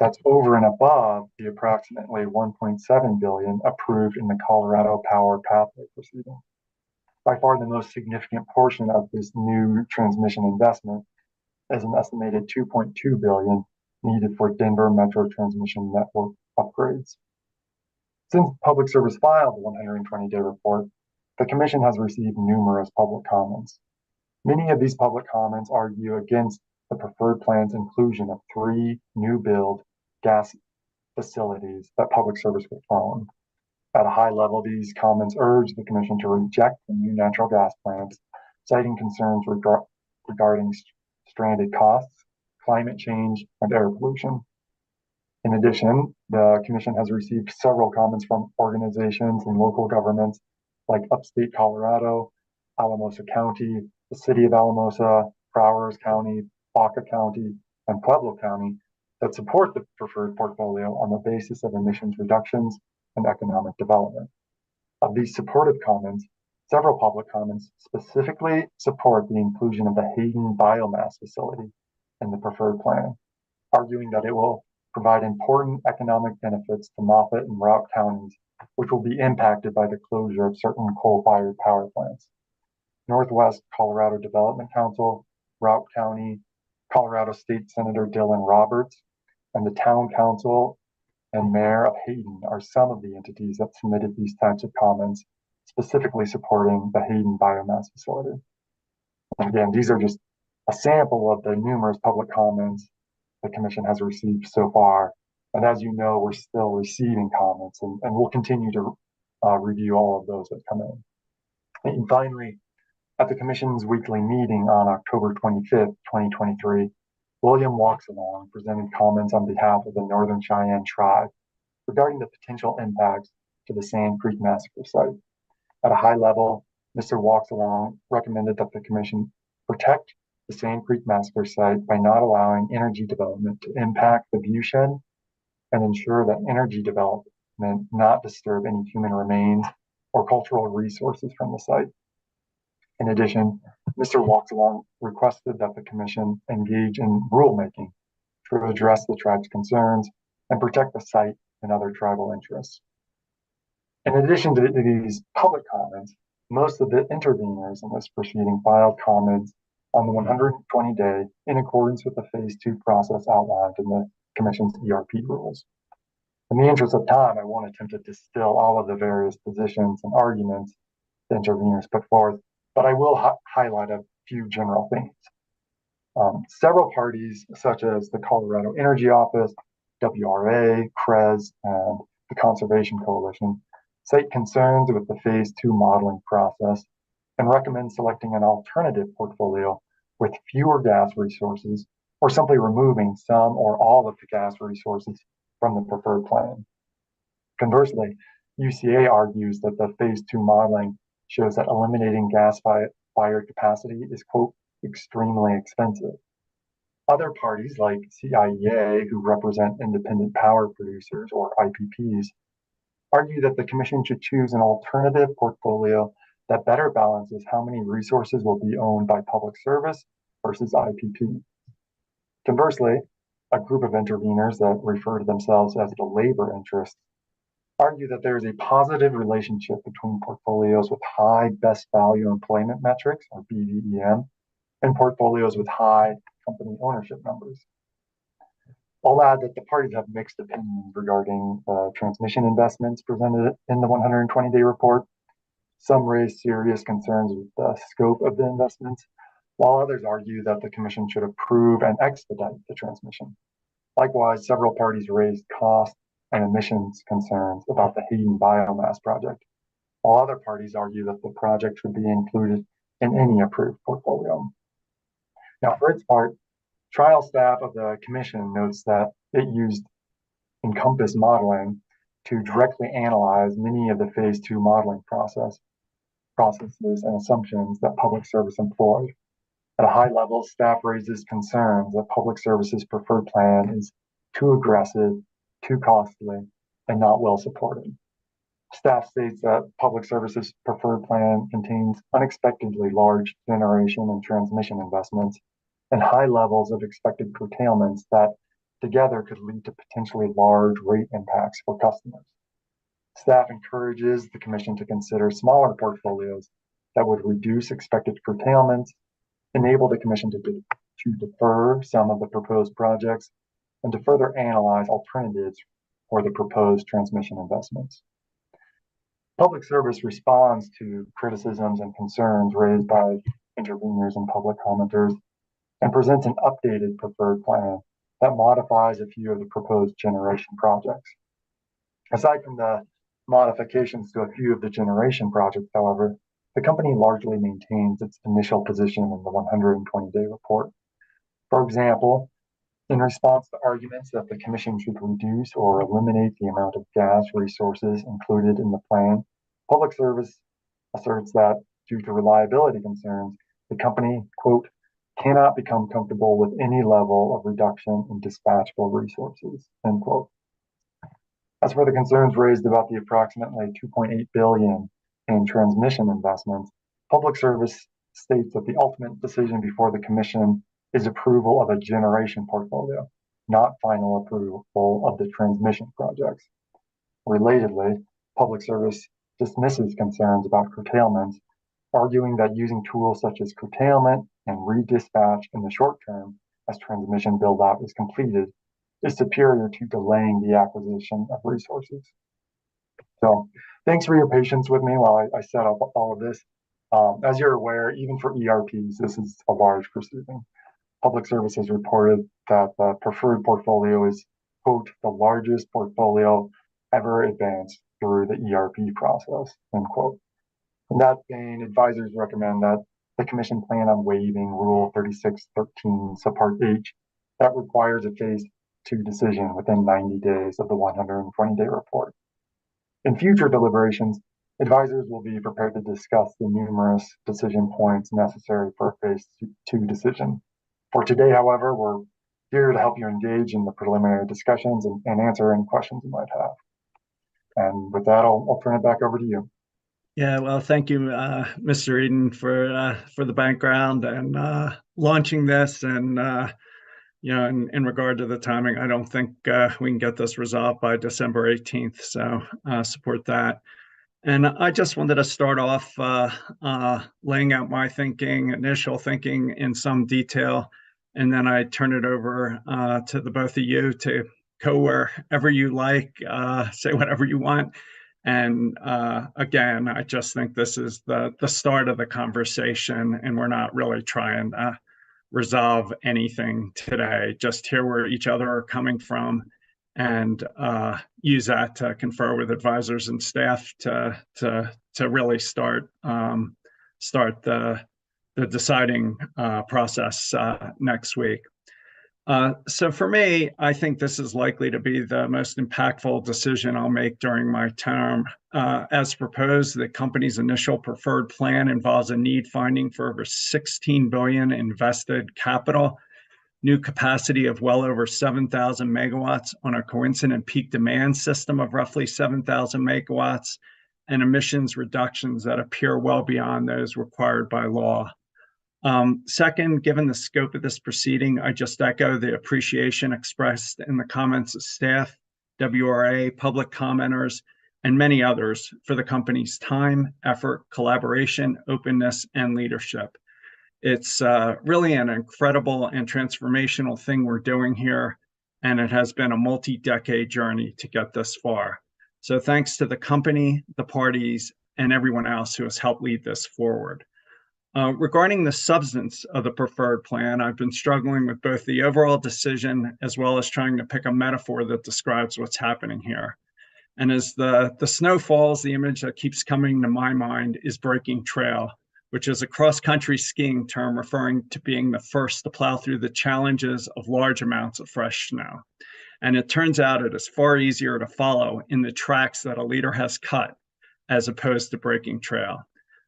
That's over and above the approximately 1.7 billion approved in the Colorado Power Pathway proceeding. By far the most significant portion of this new transmission investment is an estimated 2.2 billion needed for Denver Metro transmission network upgrades. Since Public Service filed the 120-day report, the Commission has received numerous public comments. Many of these public comments argue against the preferred plan's inclusion of 3 new build gas facilities that Public Service would own. At a high level, these comments urge the Commission to reject the new natural gas plants, citing concerns regarding stranded costs, climate change, and air pollution. In addition, the Commission has received several comments from organizations and local governments like Upstate Colorado, Alamosa County, the City of Alamosa, Broward County, Baca County, and Pueblo County that support the preferred portfolio on the basis of emissions reductions and economic development. Of these supportive comments, several public comments specifically support the inclusion of the Hayden biomass facility in the preferred plan, arguing that it will provide important economic benefits to Moffett and Routt counties, which will be impacted by the closure of certain coal-fired power plants. Northwest Colorado Development Council, Routt County, Colorado State Senator Dylan Roberts, and the Town Council and Mayor of Hayden are some of the entities that submitted these types of comments, specifically supporting the Hayden biomass facility. And again, these are just a sample of the numerous public comments the Commission has received so far. And as you know, we're still receiving comments, and we'll continue to review all of those that come in. And finally, at the Commission's weekly meeting on October 25th, 2023, William Walksalong presented comments on behalf of the Northern Cheyenne Tribe regarding the potential impacts to the Sand Creek Massacre site. At a high level, Mr. Walksalong recommended that the Commission protect the Sand Creek Massacre site by not allowing energy development to impact the viewshed and ensure that energy development not disturb any human remains or cultural resources from the site. In addition, Mr. Walksalong requested that the Commission engage in rulemaking to address the tribe's concerns and protect the site and other tribal interests. In addition to these public comments, most of the interveners in this proceeding filed comments on the 120-day in accordance with the Phase 2 process outlined in the Commission's ERP rules. In the interest of time, I won't attempt to distill all of the various positions and arguments the interveners put forth, but I will highlight a few general themes. Several parties, such as the Colorado Energy Office, WRA, CREZ, and the Conservation Coalition, cite concerns with the Phase 2 modeling process and recommend selecting an alternative portfolio with fewer gas resources or simply removing some or all of the gas resources from the preferred plan. Conversely, UCA argues that the Phase 2 modeling shows that eliminating gas-fired capacity is, quote, extremely expensive. Other parties like CIEA, who represent independent power producers or IPPs, argue that the Commission should choose an alternative portfolio that better balances how many resources will be owned by public service versus IPP. Conversely, a group of interveners that refer to themselves as the labor interests argue that there is a positive relationship between portfolios with high best value employment metrics, or BVEM, and portfolios with high company ownership numbers. I'll add that the parties have mixed opinions regarding transmission investments presented in the 120-day report. Some raise serious concerns with the scope of the investments, while others argue that the Commission should approve and expedite the transmission. Likewise, several parties raised cost and emissions concerns about the Hayden biomass project, while other parties argue that the project should be included in any approved portfolio. Now, for its part, Trial staff of the commission notes that it used Encompass modeling to directly analyze many of the phase 2 modeling processes and assumptions that public service employed. At a high level, staff raises concerns that public services preferred plan is too aggressive, too costly, and not well supported. Staff states that public services preferred plan contains unexpectedly large generation and transmission investments and high levels of expected curtailments that together could lead to potentially large rate impacts for customers. Staff encourages the commission to consider smaller portfolios that would reduce expected curtailments, enable the commission to defer some of the proposed projects, and to further analyze alternatives for the proposed transmission investments. Public service responds to criticisms and concerns raised by interveners and public commenters and presents an updated preferred plan that modifies a few of the proposed generation projects. Aside from the modifications to a few of the generation projects, however, the company largely maintains its initial position in the 120-day report. For example, in response to arguments that the commission should reduce or eliminate the amount of gas resources included in the plan, public service asserts that due to reliability concerns, the company, quote, cannot become comfortable with any level of reduction in dispatchable resources, end quote. As for the concerns raised about the approximately $2.8 billion in transmission investments, public service states that the ultimate decision before the commission is approval of a generation portfolio, not final approval of the transmission projects. Relatedly, public service dismisses concerns about curtailments, arguing that using tools such as curtailment and redispatch in the short term as transmission build-out is completed is superior to delaying the acquisition of resources. So thanks for your patience with me while I set up all of this. As you're aware, even for ERPs, this is a large proceeding. Public Service has reported that the preferred portfolio is, quote, the largest portfolio ever advanced through the ERP process, end quote. In that vein, advisors recommend that the commission plan on waiving Rule 3613 Subpart H that requires a phase 2 decision within 90 days of the 120-day report. In future deliberations, advisors will be prepared to discuss the numerous decision points necessary for a phase 2 decision. For today, however, we're here to help you engage in the preliminary discussions and answer any questions you might have. And with that, I'll turn it back over to you. Yeah, well, thank you, Mr. Eden, for the background and launching this. And you know, in regard to the timing, I don't think we can get this resolved by December 18th. So support that. And I just wanted to start off laying out my initial thinking in some detail, and then I turn it over to the both of you to go wherever you like, say whatever you want. And again, I just think this is the start of the conversation, and we're not really trying to resolve anything today. Just hear where each other are coming from, and use that to confer with advisors and staff to really start the deciding process next week. So for me, I think this is likely to be the most impactful decision I'll make during my term. As proposed, the company's initial preferred plan involves a need finding for over $16 billion invested capital, new capacity of well over 7,000 megawatts on a coincident peak demand system of roughly 7,000 megawatts, and emissions reductions that appear well beyond those required by law. Second, given the scope of this proceeding, I just echo the appreciation expressed in the comments of staff, WRA, public commenters, and many others for the company's time, effort, collaboration, openness, and leadership. It's really an incredible and transformational thing we're doing here, and it has been a multi-decade journey to get this far. So thanks to the company, the parties, and everyone else who has helped lead this forward. Regarding the substance of the preferred plan, I've been struggling with both the overall decision as well as trying to pick a metaphor that describes what's happening here. And as the snow falls, the image that keeps coming to my mind is breaking trail, which is a cross-country skiing term referring to being the first to plow through the challenges of large amounts of fresh snow. And it turns out it is far easier to follow in the tracks that a leader has cut as opposed to breaking trail.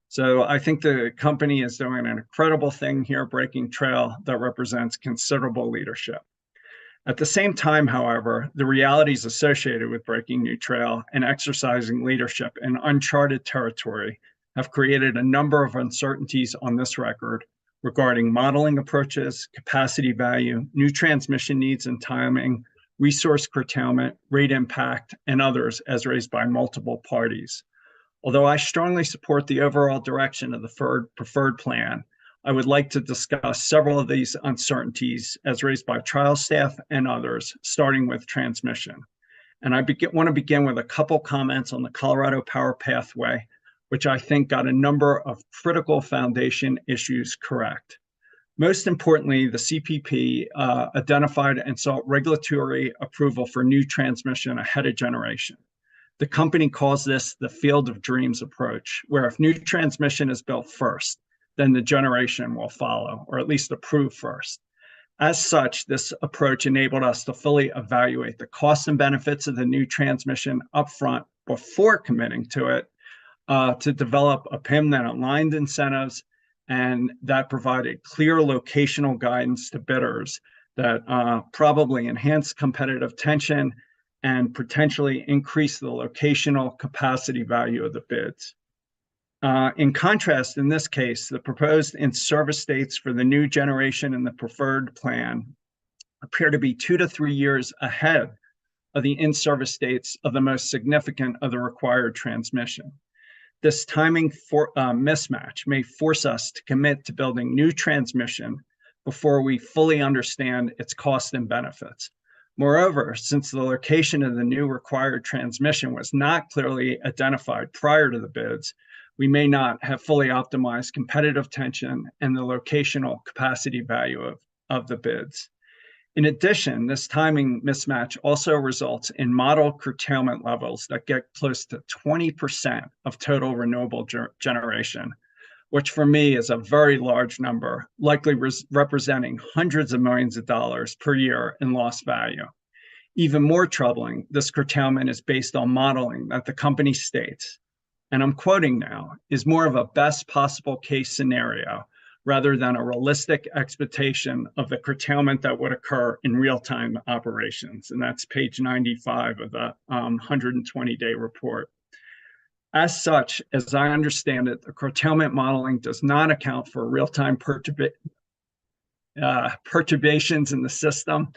So I think the company is doing an incredible thing here, breaking trail, that represents considerable leadership. At the same time, however, the realities associated with breaking new trail and exercising leadership in uncharted territory have created a number of uncertainties on this record regarding modeling approaches, capacity value, new transmission needs and timing, resource curtailment, rate impact, and others as raised by multiple parties. Although I strongly support the overall direction of the preferred plan, I would like to discuss several of these uncertainties as raised by trial staff and others, starting with transmission. And I want to begin with a couple comments on the Colorado Power Pathway, which I think got a number of critical foundation issues correct. Most importantly, the CPP identified and sought regulatory approval for new transmission ahead of generation. The company calls this the field of dreams approach, where if new transmission is built first, then the generation will follow, or at least approved first. As such, this approach enabled us to fully evaluate the costs and benefits of the new transmission upfront before committing to it, to develop a PIM that aligned incentives and that provided clear locational guidance to bidders that probably enhanced competitive tension and potentially increase the locational capacity value of the bids. In contrast, in this case, the proposed in-service dates for the new generation in the preferred plan appear to be 2 to 3 years ahead of the in-service dates of the most significant of the required transmission. This timing mismatch may force us to commit to building new transmission before we fully understand its costs and benefits. Moreover, since the location of the new required transmission was not clearly identified prior to the bids, we may not have fully optimized competitive tension and the locational capacity value of the bids. In addition, this timing mismatch also results in model curtailment levels that get close to 20% of total renewable generation, which for me is a very large number, likely representing hundreds of millions of dollars per year in lost value. Even more troubling, this curtailment is based on modeling that the company states, and I'm quoting now, is more of a best possible case scenario rather than a realistic expectation of the curtailment that would occur in real-time operations. And that's page 95 of the 120-day report. As such, as I understand it, the curtailment modeling does not account for real-time perturbations in the system,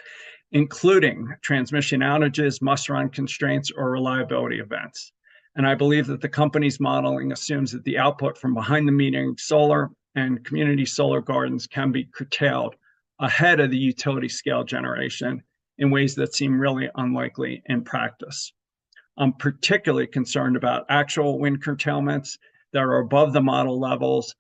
including transmission outages, must-run constraints, or reliability events. And I believe that the company's modeling assumes that the output from behind-the-meter solar and community solar gardens can be curtailed ahead of the utility scale generation in ways that seem really unlikely in practice. I'm particularly concerned about actual wind curtailments that are above the model levels,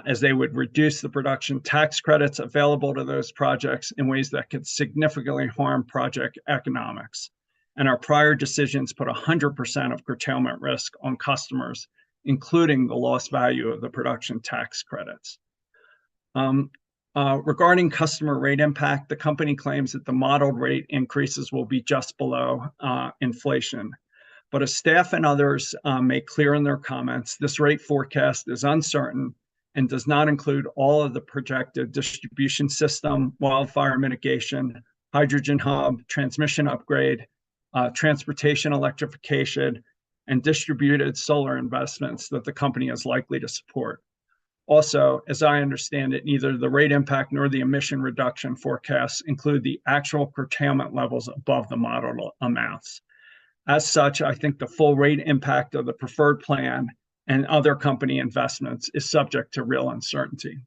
as they would reduce the production tax credits available to those projects in ways that could significantly harm project economics. And our prior decisions put 100% of curtailment risk on customers, including the lost value of the production tax credits. Regarding customer rate impact, the company claims that the modeled rate increases will be just below inflation. But as staff and others make clear in their comments, this rate forecast is uncertain and does not include all of the projected distribution system, wildfire mitigation, hydrogen hub, transmission upgrade, transportation electrification, and distributed solar investments that the company is likely to support. Also, as I understand it, neither the rate impact nor the emission reduction forecasts include the actual curtailment levels above the model amounts. As such, I think the full rate impact of the preferred plan and other company investments is subject to real uncertainty.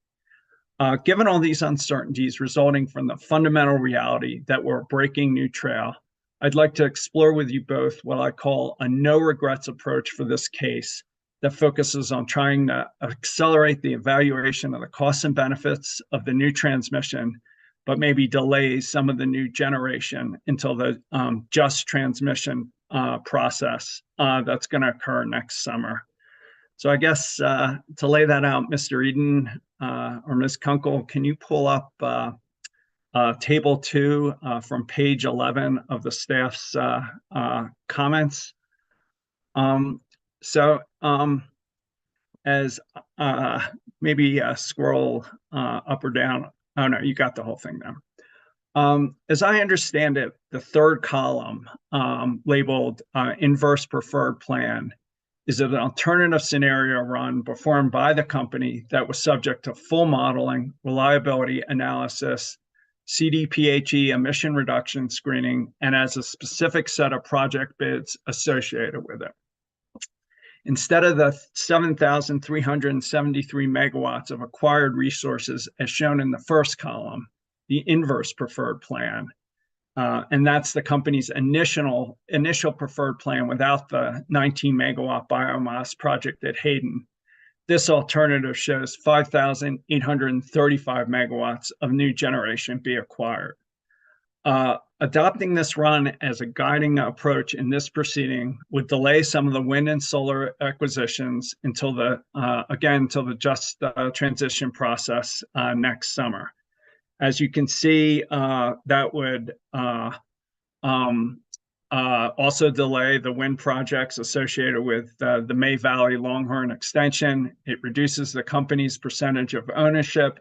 Given all these uncertainties resulting from the fundamental reality that we're breaking new trail, I'd like to explore with you both what I call a no regrets approach for this case that focuses on trying to accelerate the evaluation of the costs and benefits of the new transmission, but maybe delays some of the new generation until the just transmission process that's going to occur next summer. So I guess to lay that out, Mr. Eden or Ms. Kunkel, can you pull up table 2 from page 11 of the staff's comments? As maybe scroll up or down. Oh no, you got the whole thing now. As I understand it, the third column labeled inverse preferred plan is an alternative scenario run performed by the company that was subject to full modeling, reliability analysis, CDPHE emission reduction screening, and as a specific set of project bids associated with it. Instead of the 7,373 megawatts of acquired resources as shown in the first column, the inverse preferred plan, and that's the company's initial preferred plan without the 19 megawatt biomass project at Hayden. This alternative shows 5,835 megawatts of new generation be acquired. Adopting this run as a guiding approach in this proceeding would delay some of the wind and solar acquisitions until the just transition process next summer. As you can see, that would also delay the wind projects associated with the May Valley Longhorn extension. It reduces the company's percentage of ownership,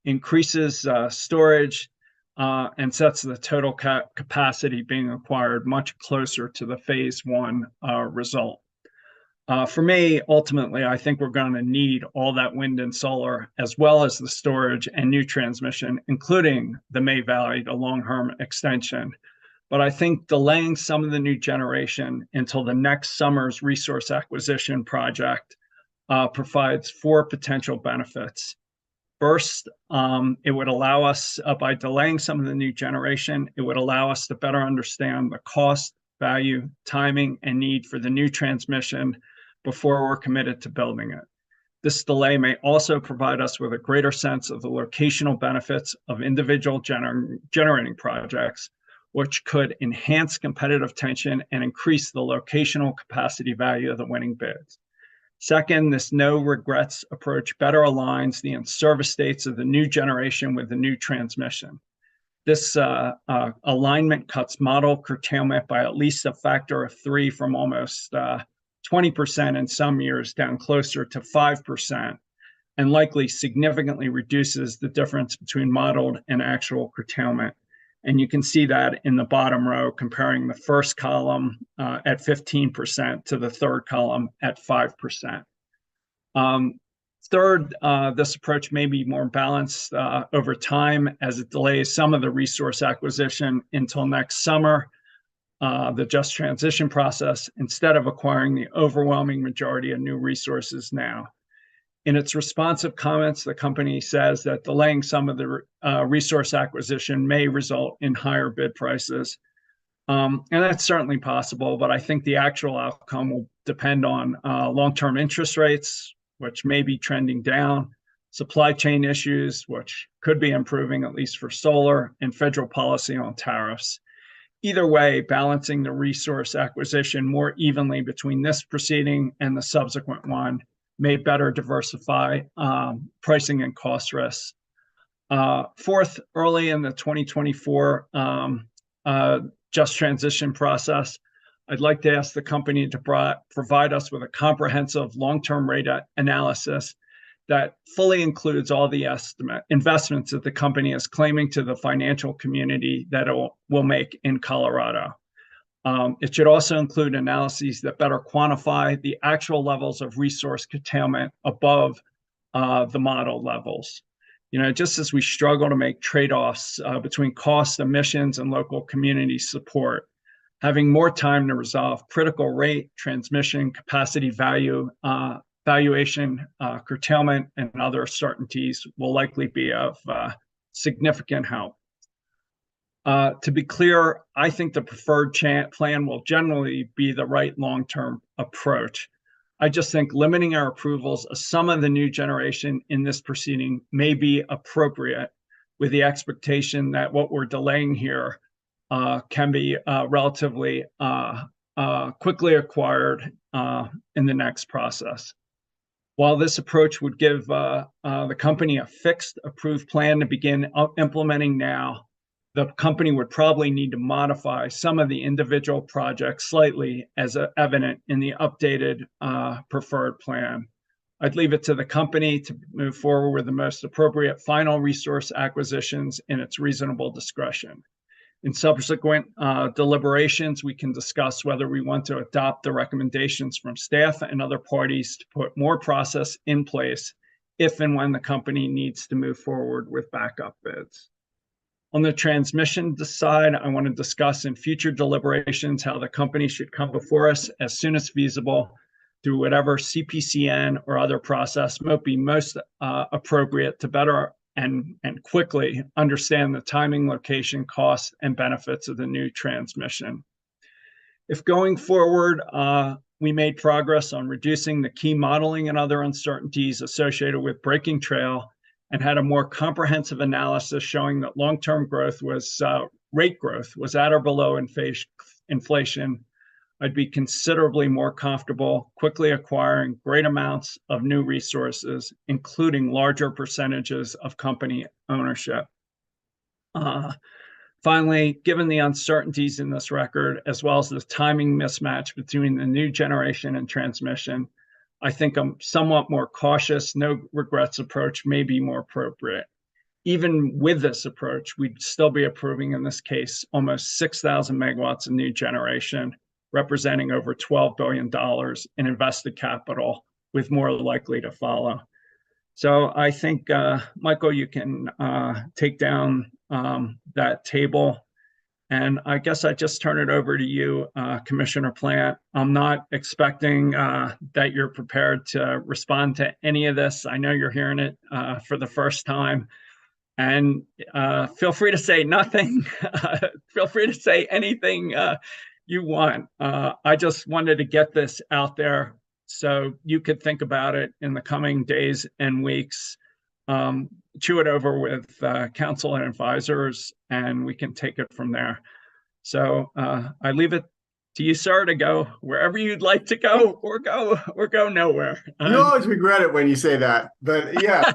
increases storage, and sets the total capacity being acquired much closer to the phase 1 result. For me, ultimately, I think we're going to need all that wind and solar, as well as the storage and new transmission, including the May Valley to Longhorn extension. But I think delaying some of the new generation until the next summer's resource acquisition project provides 4 potential benefits. First, it would allow us, by delaying some of the new generation, it would allow us to better understand the cost, value, timing, and need for the new transmission before we're committed to building it. This delay may also provide us with a greater sense of the locational benefits of individual generating projects, which could enhance competitive tension and increase the locational capacity value of the winning bids. Second, this no regrets approach better aligns the in-service dates of the new generation with the new transmission. This alignment cuts model curtailment by at least a factor of 3 from almost 20% in some years down closer to 5%, and likely significantly reduces the difference between modeled and actual curtailment. And you can see that in the bottom row, comparing the first column at 15% to the third column at 5%. Third, this approach may be more balanced over time as it delays some of the resource acquisition until next summer, the just transition process, instead of acquiring the overwhelming majority of new resources now. In its responsive comments, the company says that delaying some of the resource acquisition may result in higher bid prices. And that's certainly possible, but I think the actual outcome will depend on long-term interest rates, which may be trending down, supply chain issues, which could be improving, at least for solar, and federal policy on tariffs. Either way, balancing the resource acquisition more evenly between this proceeding and the subsequent one may better diversify pricing and cost risks. Fourth, early in the 2024 just transition process, I'd like to ask the company to provide us with a comprehensive long-term rate analysis that fully includes all the investments that the company is claiming to the financial community that it will make in Colorado. It should also include analyses that better quantify the actual levels of resource curtailment above the model levels. Just as we struggle to make trade-offs between cost, emissions, and local community support, having more time to resolve critical rate, transmission, capacity valuation, curtailment, and other certainties will likely be of significant help. To be clear, I think the preferred plan will generally be the right long-term approach. I just think limiting our approvals of some of the new generation in this proceeding may be appropriate, with the expectation that what we're delaying here can be relatively quickly acquired in the next process. While this approach would give the company a fixed approved plan to begin implementing now, the company would probably need to modify some of the individual projects slightly as evident in the updated preferred plan. I'd leave it to the company to move forward with the most appropriate final resource acquisitions in its reasonable discretion. In subsequent deliberations, we can discuss whether we want to adopt the recommendations from staff and other parties to put more process in place if and when the company needs to move forward with backup bids. On the transmission side, I want to discuss in future deliberations how the company should come before us as soon as feasible through whatever CPCN or other process might be most appropriate to better and quickly understand the timing, location, costs, and benefits of the new transmission. If going forward, we made progress on reducing the key modeling and other uncertainties associated with breaking trail and had a more comprehensive analysis showing that long-term growth was, rate growth was at or below inflation, I'd be considerably more comfortable quickly acquiring great amounts of new resources, including larger percentages of company ownership. Finally, given the uncertainties in this record, as well as the timing mismatch between the new generation and transmission, I think a somewhat more cautious, no regrets approach may be more appropriate. Even with this approach, we'd still be approving, in this case, almost 6,000 megawatts of new generation, representing over $12 billion in invested capital, with more likely to follow. So I think, Michael, you can take down that table. And I guess I just turn it over to you, Commissioner Plant. I'm not expecting that you're prepared to respond to any of this. I know you're hearing it for the first time. And feel free to say nothing. Feel free to say anything you want. I just wanted to get this out there so you could think about it in the coming days and weeks. Chew it over with council and advisors, and we can take it from there. So I leave it to you, sir, to go wherever you'd like to go, or go nowhere. You always regret it when you say that, but yeah,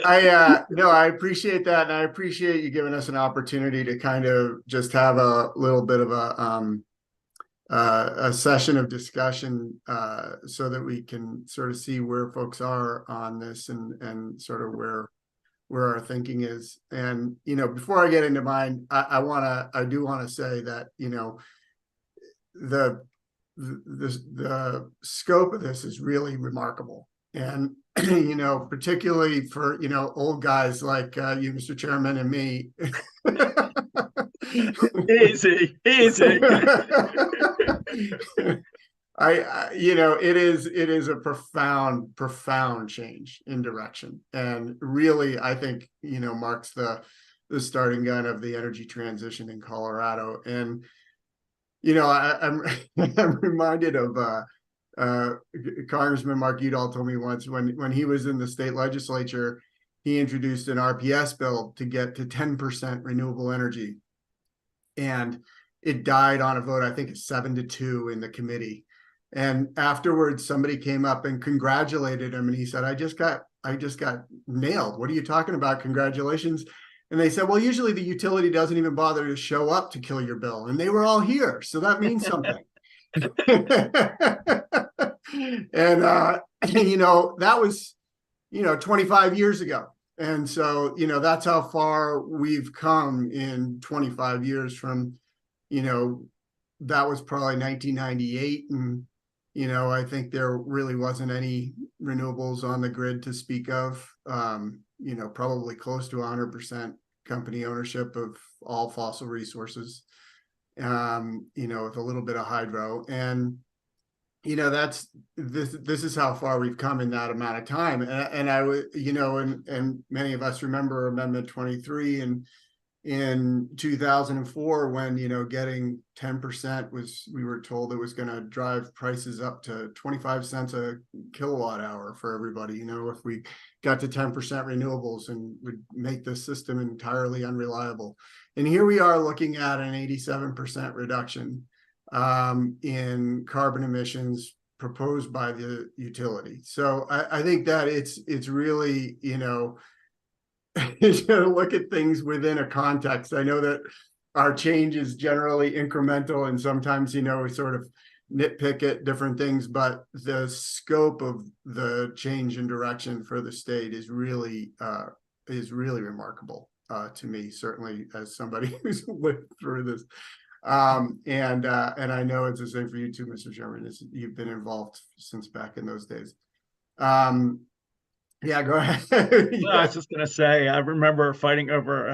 I appreciate that, and I appreciate you giving us an opportunity to kind of just have a little bit of a session of discussion, so that we can sort of see where folks are on this and sort of where our thinking is. And before I get into mine, I do want to say that the scope of this is really remarkable, and particularly for old guys like you, Mr. Chairman, and me. Easy. It is a profound change in direction, and really, I think, marks the starting gun of the energy transition in Colorado. And, I'm reminded of, Congressman Mark Udall told me once when he was in the state legislature, he introduced an RPS bill to get to 10% renewable energy. And it died on a vote, I think 7-2 in the committee. And afterwards, somebody came up and congratulated him, and he said, I just got nailed. What are you talking about? Congratulations. And they said, well, usually the utility doesn't even bother to show up to kill your bill. And they were all here. So that means something. And, that was, 25 years ago. And so, that's how far we've come in 25 years from, that was probably 1998. And, I think there really wasn't any renewables on the grid to speak of, probably close to 100% company ownership of all fossil resources, with a little bit of hydro. And, this is how far we've come in that amount of time. And I would, and many of us remember Amendment 23 and in 2004 when, getting 10% we were told it was going to drive prices up to 25 cents a kilowatt hour for everybody. If we got to 10% renewables, and would make the system entirely unreliable. And here we are looking at an 87% reduction in carbon emissions, proposed by the utility. So I think that it's really, you know, you know, look at things within a context. I know that our change is generally incremental, and sometimes, you know, we sort of nitpick at different things, but the scope of the change in direction for the state is really remarkable to me, certainly as somebody who's lived through this. And I know it's the same for you too, Mr. Chairman, as you've been involved since back in those days. Yeah, go ahead. No, I was just going to say, I remember fighting over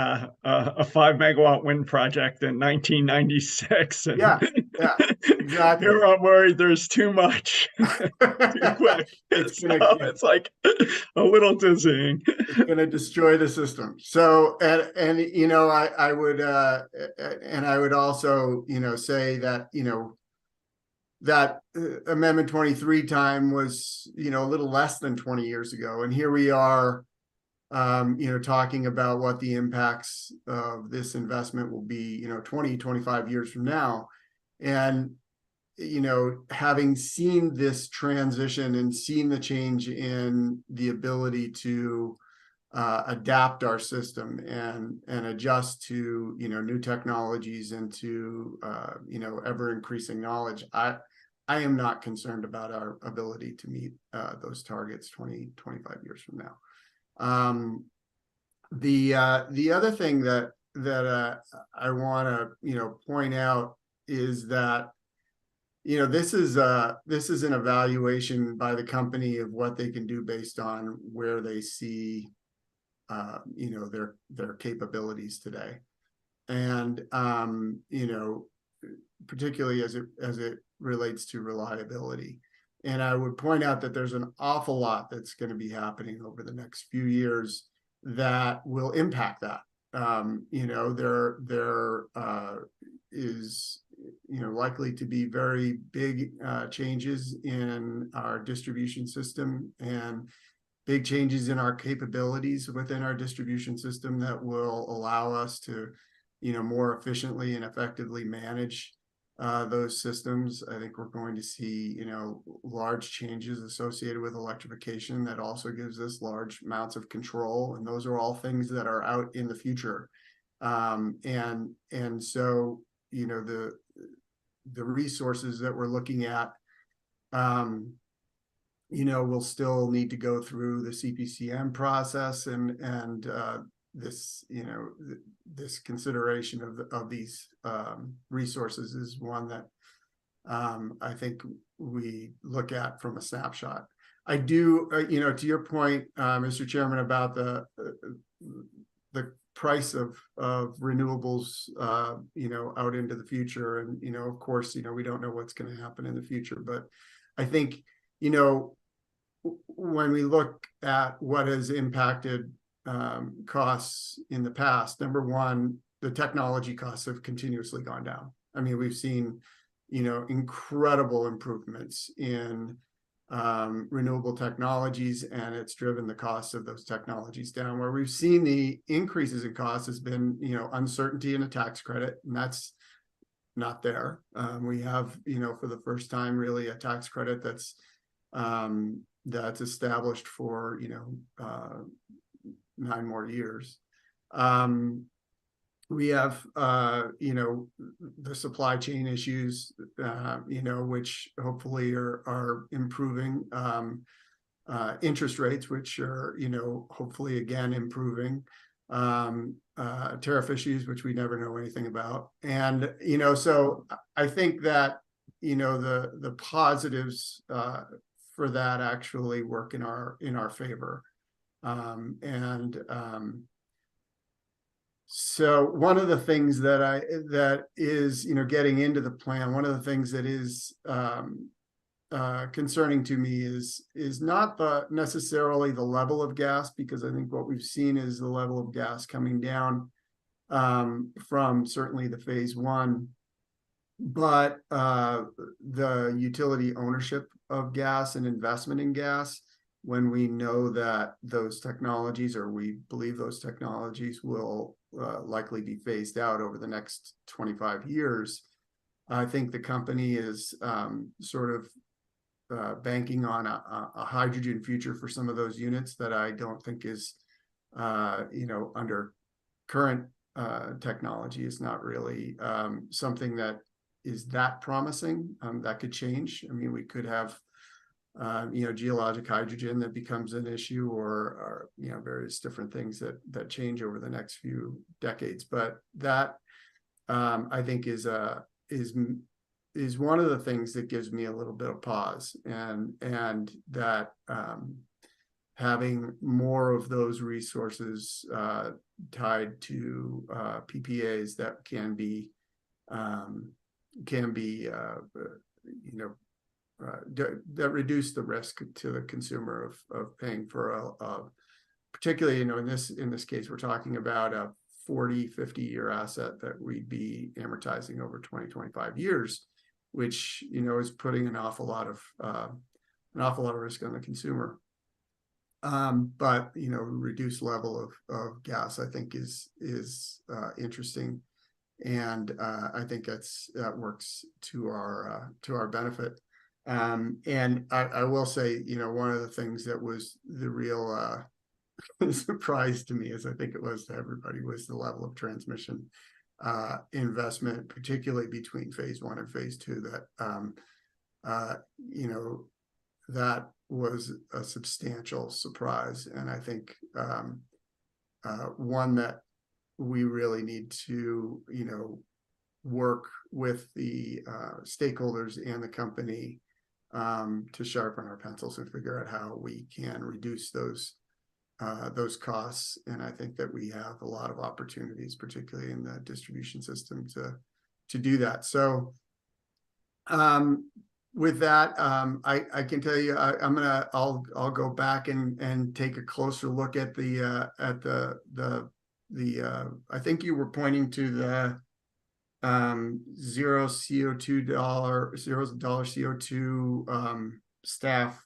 a 5 megawatt wind project in 1996. And yeah, exactly. Here I'm worried there's too much too quick. It's like a little dizzying. It's going to destroy the system. So, and you know, I would also, you know, say that, you know, that Amendment 23 time was, you know, a little less than 20 years ago. And here we are, you know, talking about what the impacts of this investment will be, you know, 20, 25 years from now. And, you know, having seen this transition and seen the change in the ability to adapt our system and adjust to, you know, new technologies and to, you know, ever increasing knowledge, I am not concerned about our ability to meet those targets 20, 25 years from now. The other thing that I want to, you know, point out is that, you know, this is an evaluation by the company of what they can do based on where they see, you know, their capabilities today, and you know, particularly as it relates to reliability. And I would point out that there's an awful lot that's going to be happening over the next few years that will impact that. You know, there is, you know, likely to be very big changes in our distribution system and big changes in our capabilities within our distribution system that will allow us to, you know, more efficiently and effectively manage those systems. I think we're going to see, you know, large changes associated with electrification that also gives us large amounts of control. And those are all things that are out in the future. And so, you know, the resources that we're looking at, you know, we'll still need to go through the CPCM process, and this, you know, this consideration of these resources is one that I think we look at from a snapshot. I do, you know, to your point, Mr. Chairman, about the price of renewables, you know, out into the future, and, you know, of course, you know, we don't know what's going to happen in the future, but I think, you know, when we look at what has impacted costs in the past, number one, the technology costs have continuously gone down. I mean, we've seen, you know, incredible improvements in renewable technologies, and it's driven the cost of those technologies down. Where we've seen the increases in costs has been, you know, uncertainty in a tax credit, and that's not there. We have, you know, for the first time, really a tax credit that's established for, you know, 9 more years. We have, you know, the supply chain issues, you know, which hopefully are improving. Interest rates, which are, you know, hopefully again improving. Tariff issues, which we never know anything about. And, you know, so I think that, you know, the positives for that actually work in our favor. So one of the things that is, you know, getting into the plan, one of the things that is concerning to me is not necessarily the level of gas, because I think what we've seen is the level of gas coming down from certainly the phase 1, but the utility ownership of gas and investment in gas, when we know that those technologies, or we believe those technologies, will likely be phased out over the next 25 years. I think the company is sort of banking on a hydrogen future for some of those units that I don't think is, under current technology is not really something that is that promising. That could change. I mean, we could have, geologic hydrogen that becomes an issue, or various different things that change over the next few decades. But that I think is one of the things that gives me a little bit of pause, and that having more of those resources tied to PPAs that can be that reduce the risk to the consumer of paying for particularly, in this case, we're talking about a 40-50 year asset that we'd be amortizing over 20-25 years, which is putting an awful lot of risk on the consumer. But reduced level of gas, I think, is interesting, and I think that works to our benefit. And I will say, one of the things that was the real surprise to me, as I think it was to everybody, was the level of transmission investment, particularly between phase 1 and phase 2. That was a substantial surprise, and I think one that we really need to work with the stakeholders and the company to sharpen our pencils and figure out how we can reduce those costs. And I think that we have a lot of opportunities, particularly in the distribution system, to do that. So with that, I can tell you, I'll go back and take a closer look at the I think you were pointing to the $0 CO2 staff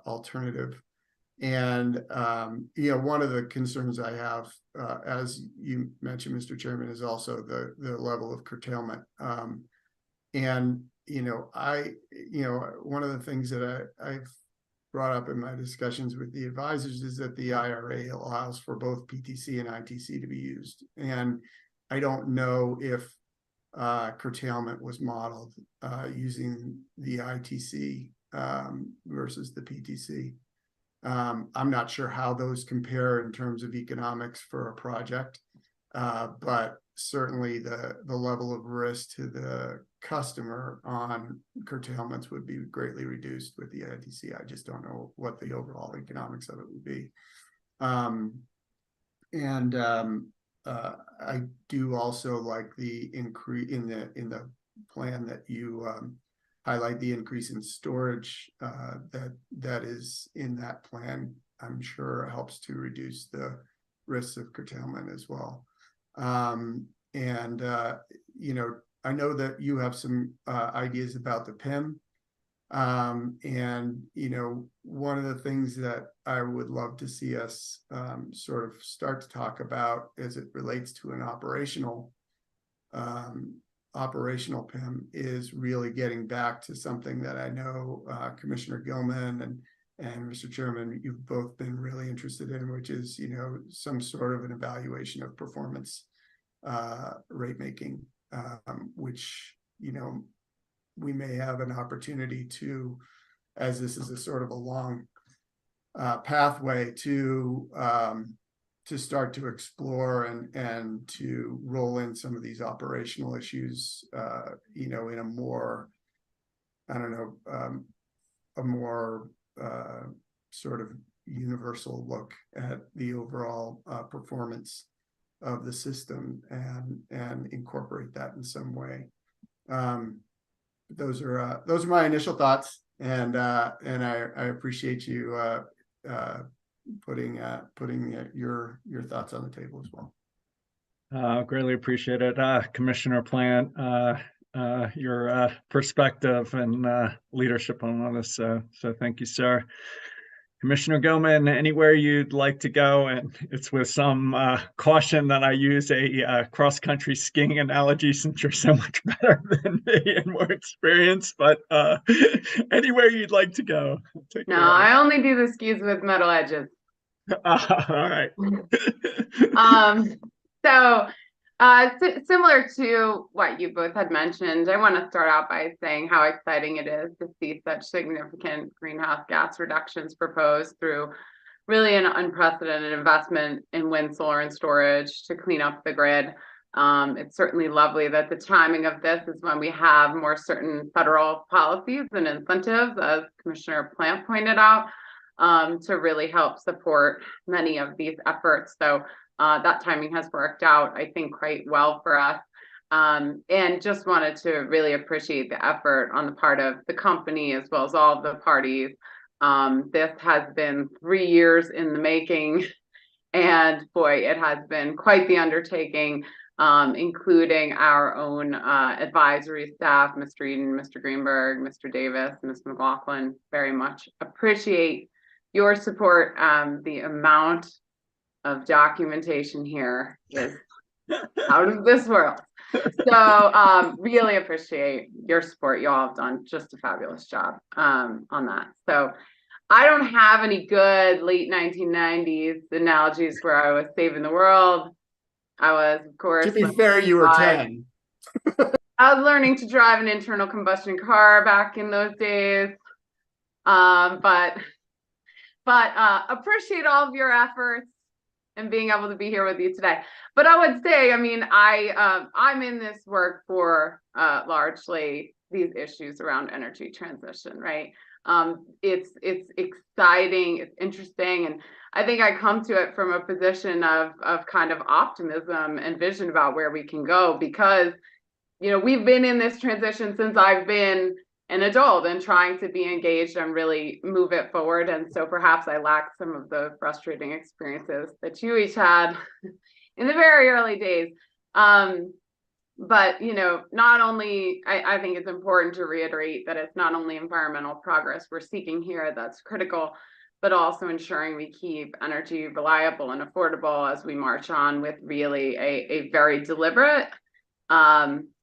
alternative. And one of the concerns I have, as you mentioned, Mr. Chairman, is also the level of curtailment. And one of the things that I've brought up in my discussions with the advisors is that the IRA allows for both PTC and ITC to be used. And I don't know if curtailment was modeled using the ITC versus the PTC. I'm not sure how those compare in terms of economics for a project, but certainly the level of risk to the customer on curtailments would be greatly reduced with the ITC. I just don't know what the overall economics of it would be. I do also like the increase in the plan that you highlight the increase in storage that is in that plan. I'm sure helps to reduce the risks of curtailment as well. I know that you have some ideas about the PIM. One of the things that I would love to see us sort of start to talk about as it relates to an operational PIM is really getting back to something that I know Commissioner Gilman and Mr. Chairman, you've both been really interested in, which is, some sort of an evaluation of performance rate making, which, we may have an opportunity to, as this is a sort of a long pathway to start to explore and to roll in some of these operational issues, in a more, a more sort of universal look at the overall performance of the system and incorporate that in some way. Those are my initial thoughts, and I appreciate you putting your thoughts on the table as well. Greatly appreciate it, Commissioner Plant, your perspective and leadership on all this. So thank you, sir. Commissioner Gilman, anywhere you'd like to go, and it's with some caution that I use a cross-country skiing analogy since you're so much better than me and more experienced, but anywhere you'd like to go. No, I only do the skis with metal edges. All right. So similar to what you both had mentioned, I want to start out by saying how exciting it is to see such significant greenhouse gas reductions proposed through really an unprecedented investment in wind, solar, and storage to clean up the grid. It's certainly lovely that the timing of this is when we have more certain federal policies and incentives, as Commissioner Plant pointed out, to really help support many of these efforts. So that timing has worked out, I think, quite well for us. And just wanted to really appreciate the effort on the part of the company as well as all of the parties. This has been 3 years in the making, and boy, it has been quite the undertaking, including our own advisory staff, Mr. Eden, Mr. Greenberg, Mr. Davis, Ms. McLaughlin. Very much appreciate your support. The amount of documentation here is out of this world. So really appreciate your support. You all have done just a fabulous job on that. So I don't have any good late 1990s analogies where I was saving the world. I was, of course, to be fair, you were 10. I was learning to drive an internal combustion car back in those days. But appreciate all of your efforts and being able to be here with you today. But I would say, I mean, I'm in this work for largely these issues around energy transition, right? It's exciting, it's interesting, and I think I come to it from a position of kind of optimism and vision about where we can go, because we've been in this transition since I've been an adult and trying to be engaged and really move it forward. And so perhaps I lack some of the frustrating experiences that you each had in the very early days. But not only, I think it's important to reiterate that it's not only environmental progress we're seeking here that's critical, but also ensuring we keep energy reliable and affordable as we march on with really a very deliberate,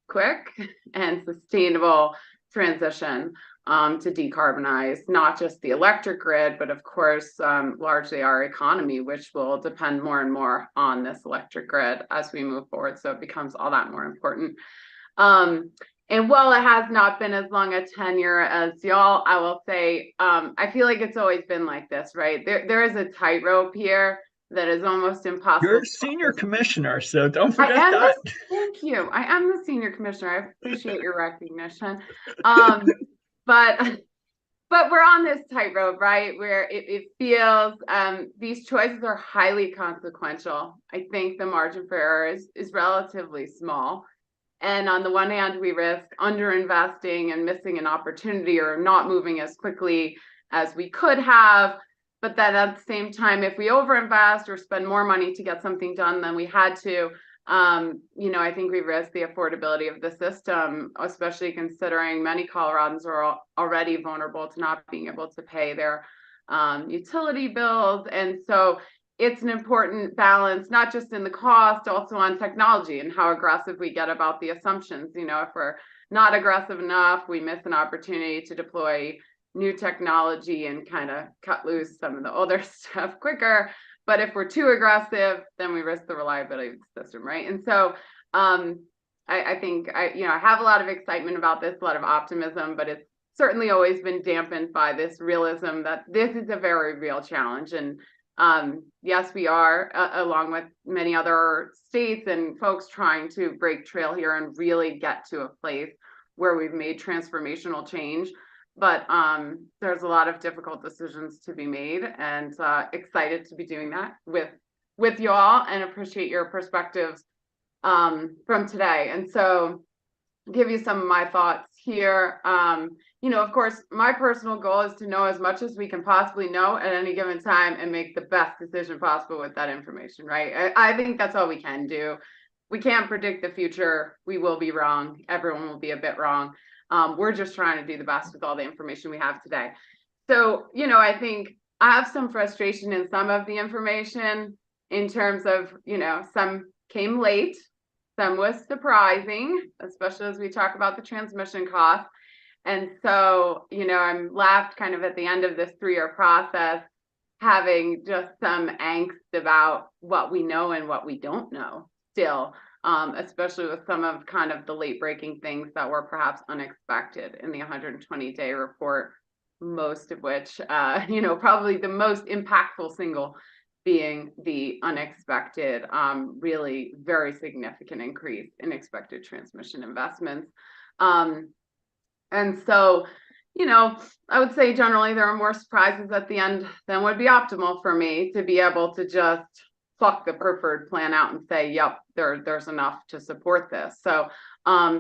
quick, and sustainable transition to decarbonize not just the electric grid, but of course, largely our economy, which will depend more and more on this electric grid as we move forward. So it becomes all that more important. And while it has not been as long a tenure as y'all, I will say, I feel like it's always been like this, right? There is a tightrope here that is almost impossible. You're a senior commissioner, so don't forget that. Thank you. I am the senior commissioner. I appreciate your recognition. But we're on this tightrope, right? Where it feels these choices are highly consequential. I think the margin for error is relatively small. And on the one hand, we risk underinvesting and missing an opportunity or not moving as quickly as we could have. But then at the same time, if we overinvest or spend more money to get something done than we had to, I think we risk the affordability of the system, especially considering many Coloradans are already vulnerable to not being able to pay their utility bills. And so it's an important balance, not just in the cost, also on technology and how aggressive we get about the assumptions. If we're not aggressive enough, we miss an opportunity to deploy new technology and kind of cut loose some of the older stuff quicker. But if we're too aggressive, then we risk the reliability of the system, right? And so I think I have a lot of excitement about this, a lot of optimism, but it's certainly always been dampened by this realism that this is a very real challenge. And yes, we are, along with many other states and folks, trying to break trail here and really get to a place where we've made transformational change. But there's a lot of difficult decisions to be made, and excited to be doing that with you all, and appreciate your perspectives from today. And so give you some of my thoughts here. Of course, my personal goal is to know as much as we can possibly know at any given time and make the best decision possible with that information, right? I think that's all we can do. We can't predict the future. We will be wrong. Everyone will be a bit wrong. We're just trying to do the best with all the information we have today. So, I think I have some frustration in some of the information in terms of, some came late, some was surprising, especially as we talk about the transmission costs. And so, I'm left kind of at the end of this 3-year process having just some angst about what we know and what we don't know still, especially with some of kind of the late breaking things that were perhaps unexpected in the 120-day report, most of which, probably the most impactful single being the unexpected, really very significant increase in expected transmission investments. And so, I would say generally there are more surprises at the end than would be optimal for me to be able to just pluck the preferred plan out and say, yep, there's enough to support this. So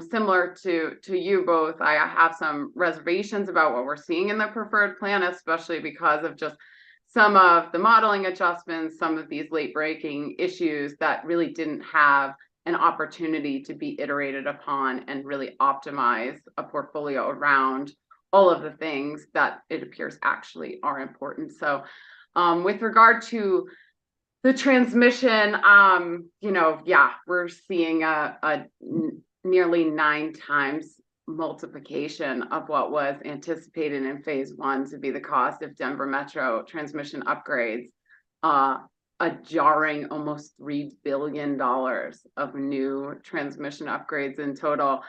similar to you both, I have some reservations about what we're seeing in the preferred plan, especially because of just some of the modeling adjustments, some of these late breaking issues that really didn't have an opportunity to be iterated upon and really optimize a portfolio around all of the things that it appears actually are important. So with regard to the transmission, we're seeing a nearly 9 times multiplication of what was anticipated in phase 1 to be the cost of Denver Metro transmission upgrades, a jarring almost $3 billion of new transmission upgrades in total.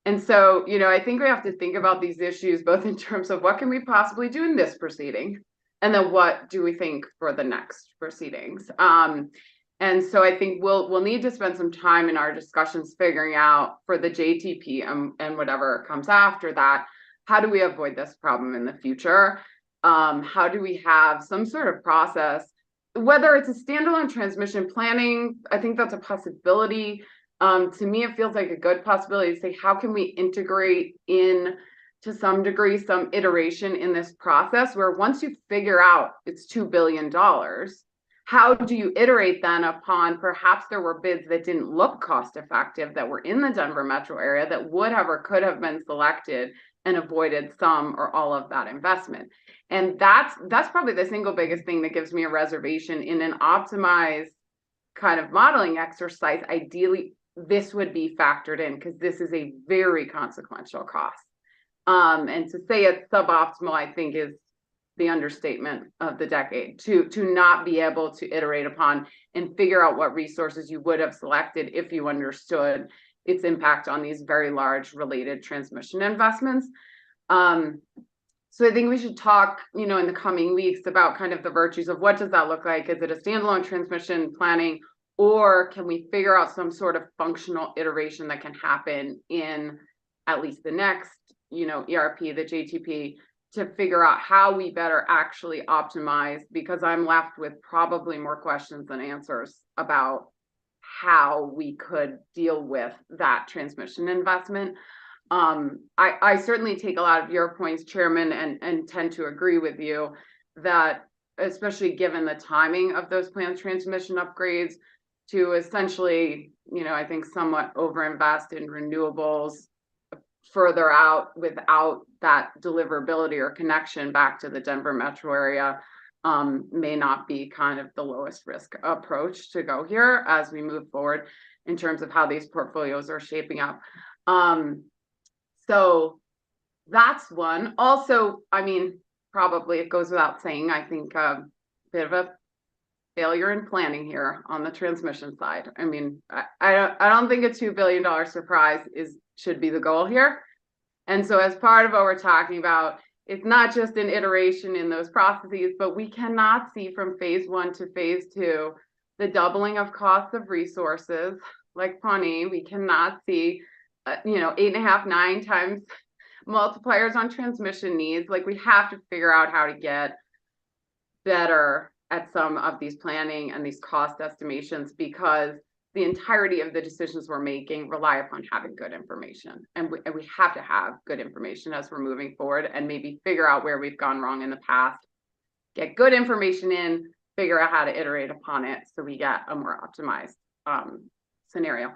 And so, I think we have to think about these issues both in terms of what can we possibly do in this proceeding, and then what do we think for the next proceedings. And so I think we'll need to spend some time in our discussions figuring out for the JTP and whatever comes after that, how do we avoid this problem in the future? How do we have some sort of process, whether it's a standalone transmission planning? I think that's a possibility. To me, it feels like a good possibility to say, how can we integrate in to some degree, some iteration in this process where once you figure out it's $2 billion, how do you iterate then upon perhaps there were bids that didn't look cost effective that were in the Denver metro area that would have or could have been selected and avoided some or all of that investment. And that's probably the single biggest thing that gives me a reservation in an optimized kind of modeling exercise. Ideally, this would be factored in because this is a very consequential cost. And to say it's suboptimal, I think, is the understatement of the decade, to not be able to iterate upon and figure out what resources you would have selected if you understood its impact on these very large related transmission investments. So I think we should talk, in the coming weeks about kind of the virtues of what does that look like? Is it a standalone transmission planning, or can we figure out some sort of functional iteration that can happen in at least the next, ERP, the JTP, to figure out how we better actually optimize, because I'm left with probably more questions than answers about how we could deal with that transmission investment. I certainly take a lot of your points, Chairman, and tend to agree with you that, especially given the timing of those planned transmission upgrades, to essentially, I think somewhat overinvest in renewables further out without that deliverability or connection back to the Denver metro area may not be kind of the lowest risk approach to go here as we move forward in terms of how these portfolios are shaping up. So that's one. Also, probably it goes without saying, I think a bit of a failure in planning here on the transmission side. I don't think a $2 billion surprise should be the goal here. And so as part of what we're talking about, it's not just an iteration in those processes, but we cannot see from phase 1 to phase 2 the doubling of costs of resources like Pawnee. We cannot see 8.5, 9 times multipliers on transmission needs. Like, we have to figure out how to get better at some of these planning and these cost estimations, because the entirety of the decisions we're making rely upon having good information. And we have to have good information as we're moving forward, and maybe figure out where we've gone wrong in the past, get good information in, figure out how to iterate upon it so we get a more optimized scenario.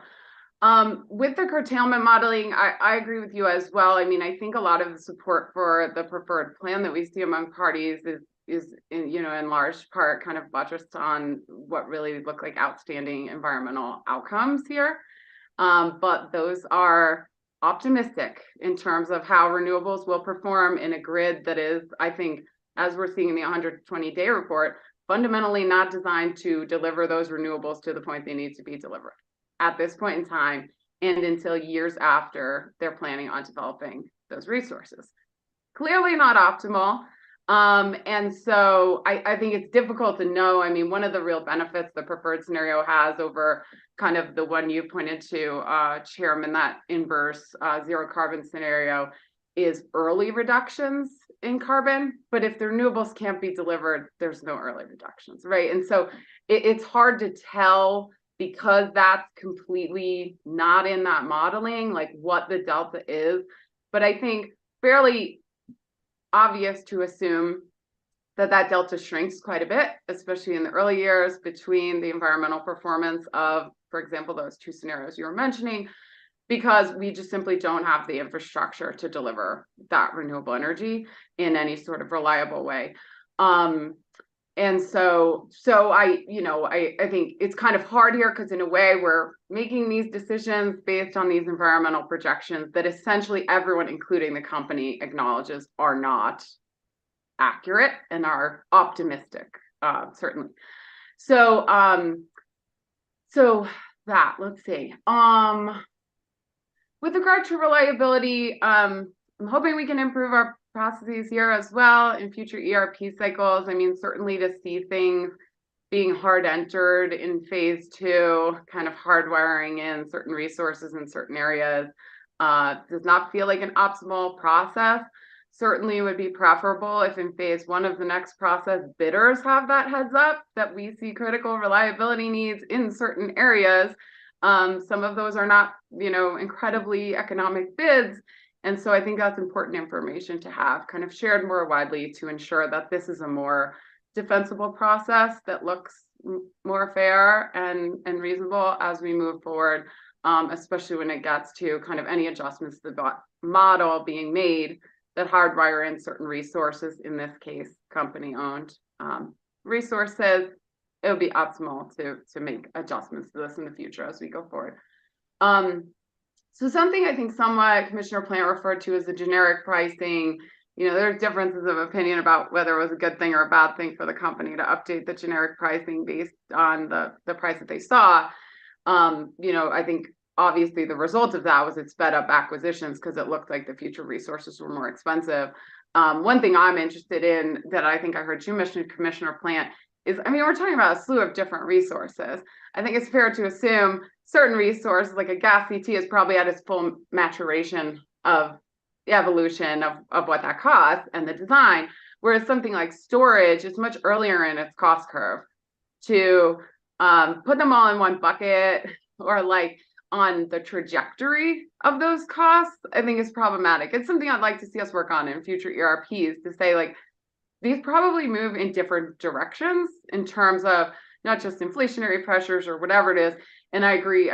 With the curtailment modeling, I agree with you as well. I think a lot of the support for the preferred plan that we see among parties in large part kind of buttressed on what really look like outstanding environmental outcomes here. But those are optimistic in terms of how renewables will perform in a grid that is, I think, as we're seeing in the 120-day report, fundamentally not designed to deliver those renewables to the point they need to be delivered at this point in time and until years after they're planning on developing those resources. Clearly not optimal. And so I think it's difficult to know. I mean, one of the real benefits the preferred scenario has over kind of the one you pointed to, Chairman, that inverse zero carbon scenario is early reductions in carbon. But if the renewables can't be delivered, there's no early reductions, right? And so it's hard to tell, because that's completely not in that modeling, like what the delta is. But I think fairly obvious to assume that that delta shrinks quite a bit, especially in the early years, between the environmental performance of, for example, those two scenarios you were mentioning, because we just simply don't have the infrastructure to deliver that renewable energy in any sort of reliable way. And so I think it's kind of hard here, because in a way we're making these decisions based on these environmental projections that essentially everyone, including the company, acknowledges are not accurate and are optimistic, certainly. So that, let's see. With regard to reliability, I'm hoping we can improve our processes here as well in future ERP cycles. I mean, certainly to see things being hard entered in phase 2, kind of hardwiring in certain resources in certain areas, does not feel like an optimal process. Certainly would be preferable if in phase 1 of the next process, bidders have that heads up that we see critical reliability needs in certain areas. Some of those are not, incredibly economic bids. And so I think that's important information to have kind of shared more widely to ensure that this is a more defensible process that looks more fair and reasonable as we move forward, especially when it gets to kind of any adjustments to the model being made that hardwire in certain resources, in this case, company-owned resources. It would be optimal to make adjustments to this in the future as we go forward. So something I think somewhat Commissioner Plant referred to as the generic pricing. There's differences of opinion about whether it was a good thing or a bad thing for the company to update the generic pricing based on the price that they saw. I think obviously the result of that was it sped up acquisitions because it looked like the future resources were more expensive. One thing I'm interested in that I think I heard you mention, Commissioner Plant, is, we're talking about a slew of different resources. I think it's fair to assume certain resources, like a gas CT, is probably at its full maturation of the evolution of what that costs and the design, whereas something like storage is much earlier in its cost curve. To put them all in one bucket or like on the trajectory of those costs, I think is problematic. It's something I'd like to see us work on in future ERPs, to say like, these probably move in different directions in terms of not just inflationary pressures or whatever it is. And I agree,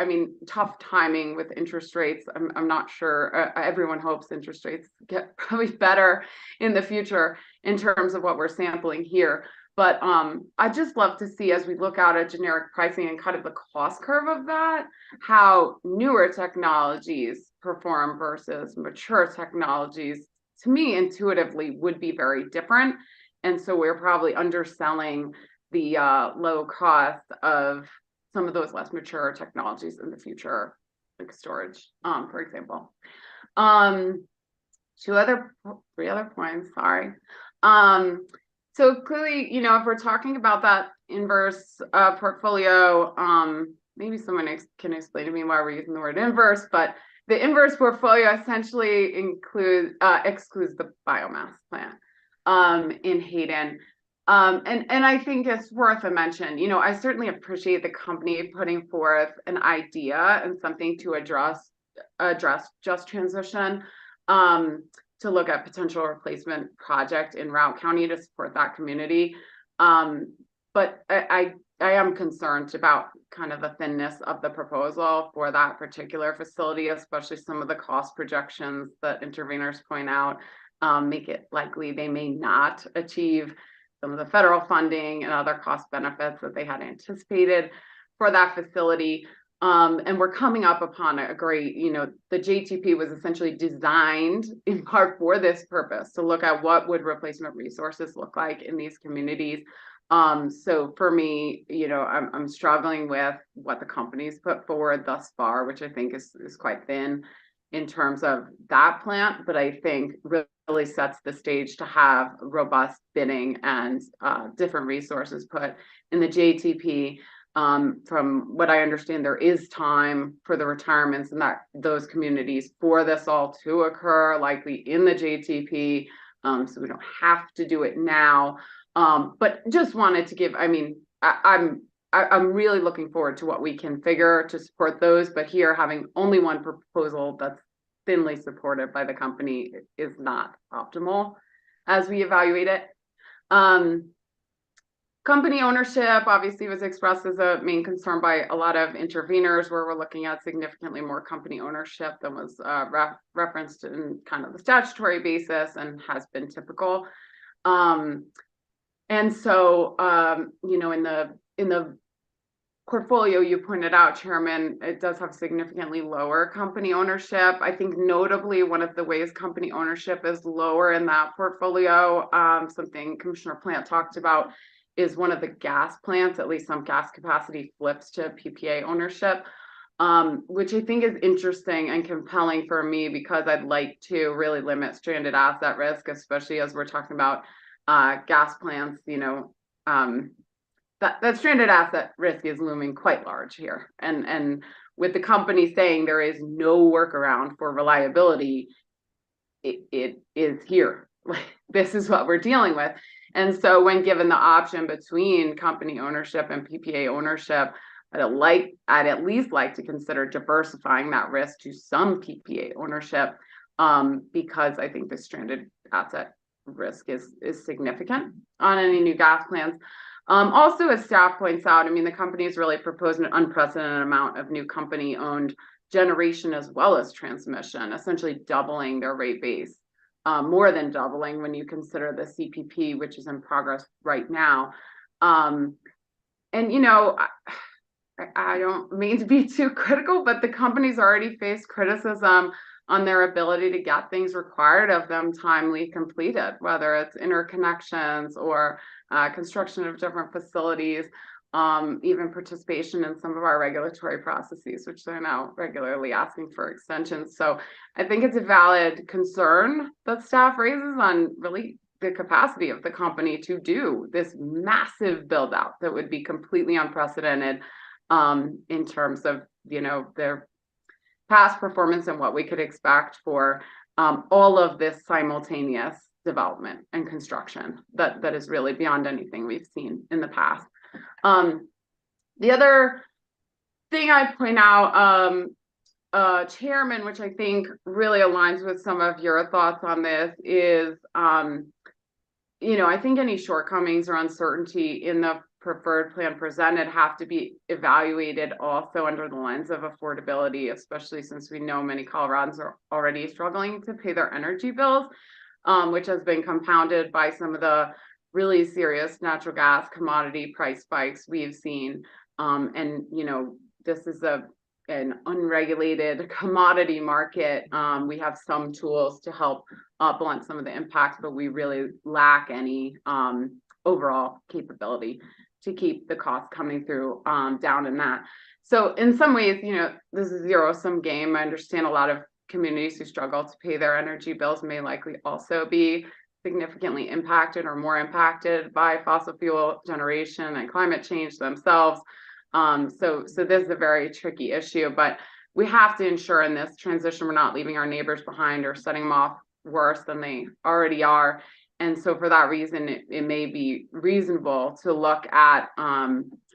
tough timing with interest rates. I'm not sure. Everyone hopes interest rates get probably better in the future in terms of what we're sampling here. But I'd just love to see, as we look out at generic pricing and kind of the cost curve of that, how newer technologies perform versus mature technologies. To me, intuitively, would be very different. And so we're probably underselling the low cost of some of those less mature technologies in the future, like storage, for example. 3 other points, sorry. So clearly, if we're talking about that inverse portfolio, maybe someone can explain to me why we're using the word inverse, but the inverse portfolio essentially excludes the biomass plant in Hayden. And I think it's worth a mention. I certainly appreciate the company putting forth an idea and something to address just transition, to look at potential replacement project in Routt County to support that community. But I am concerned about kind of the thinness of the proposal for that particular facility, especially some of the cost projections that interveners point out make it likely they may not achieve some of the federal funding and other cost benefits that they had anticipated for that facility. And we're coming up upon a great, the JTP was essentially designed in part for this purpose, to look at what would replacement resources look like in these communities. So for me, I'm struggling with what the company's put forward thus far, which I think is quite thin in terms of that plant, but I think really sets the stage to have robust bidding and different resources put in the JTP. From what I understand, there is time for the retirements in those communities for this all to occur, likely in the JTP. So we don't have to do it now. But just wanted to give, I'm really looking forward to what we can figure to support those, but here having only one proposal that's thinly supported by the company is not optimal as we evaluate it. Company ownership obviously was expressed as a main concern by a lot of interveners, where we're looking at significantly more company ownership than was referenced in kind of the statutory basis and has been typical. And so, in the portfolio you pointed out, Chairman, it does have significantly lower company ownership. I think notably one of the ways company ownership is lower in that portfolio, something Commissioner Plant talked about, is one of the gas plants, at least some gas capacity flips to PPA ownership, which I think is interesting and compelling for me, because I'd like to really limit stranded asset risk, especially as we're talking about gas plants. That stranded asset risk is looming quite large here. And with the company saying there is no workaround for reliability, it is here. Like, this is what we're dealing with. And so when given the option between company ownership and PPA ownership, I'd at least like to consider diversifying that risk to some PPA ownership, because I think the stranded asset risk is significant on any new gas plants. Also, as staff points out, the company has really proposed an unprecedented amount of new company-owned generation as well as transmission, essentially doubling their rate base, more than doubling when you consider the CPP, which is in progress right now. And I don't mean to be too critical, but the company's already faced criticism on their ability to get things required of them timely completed, whether it's interconnections or construction of different facilities, even participation in some of our regulatory processes, which they're now regularly asking for extensions. So I think it's a valid concern that staff raises on really the capacity of the company to do this massive build out that would be completely unprecedented in terms of, their past performance and what we could expect for all of this simultaneous development and construction that is really beyond anything we've seen in the past. The other thing I point out, Chairman, which I think really aligns with some of your thoughts on this, is I think any shortcomings or uncertainty in the preferred plan presented have to be evaluated also under the lens of affordability, especially since we know many Coloradans are already struggling to pay their energy bills, which has been compounded by some of the really serious natural gas commodity price spikes we've seen. And this is an unregulated commodity market. We have some tools to help blunt some of the impacts, but we really lack any overall capability to keep the costs coming through down in that. So in some ways, this is a zero-sum game. I understand a lot of communities who struggle to pay their energy bills may likely also be significantly impacted or more impacted by fossil fuel generation and climate change themselves. So this is a very tricky issue, but we have to ensure in this transition we're not leaving our neighbors behind or setting them off worse than they already are. And so for that reason, it may be reasonable to look at,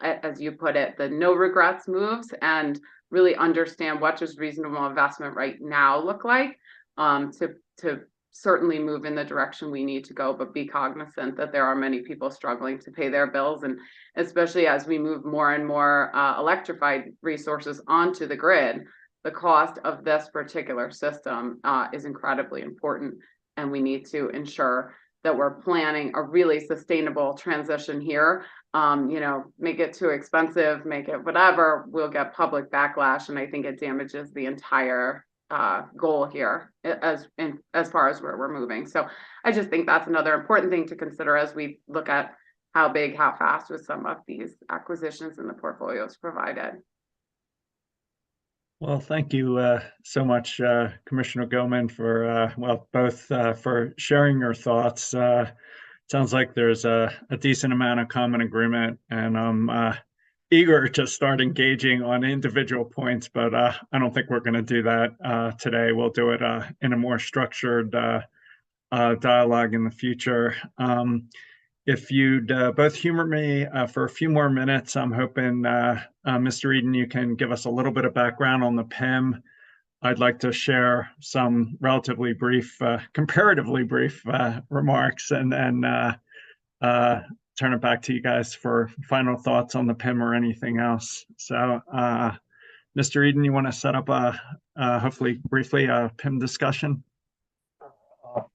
as you put it, the no regrets moves and really understand what does reasonable investment right now look like, to certainly move in the direction we need to go, but be cognizant that there are many people struggling to pay their bills. And especially as we move more and more electrified resources onto the grid, the cost of this particular system is incredibly important. And we need to ensure that we're planning a really sustainable transition here. Make it too expensive, make it whatever, we'll get public backlash, and I think it damages the entire goal here as far as where we're moving. So I just think that's another important thing to consider as we look at how big, how fast with some of these acquisitions and the portfolios provided. Well, thank you so much, Commissioner Goman, for both for sharing your thoughts. Sounds like there's a decent amount of common agreement, and I'm eager to start engaging on individual points, but I don't think we're going to do that today. We'll do it in a more structured dialogue in the future. If you'd both humor me for a few more minutes, I'm hoping, Mr. Eden, you can give us a little bit of background on the PIM. I'd like to share some relatively brief, comparatively brief remarks, and then turn it back to you guys for final thoughts on the PIM or anything else. So, Mr. Eden, you want to set up hopefully briefly a PIM discussion?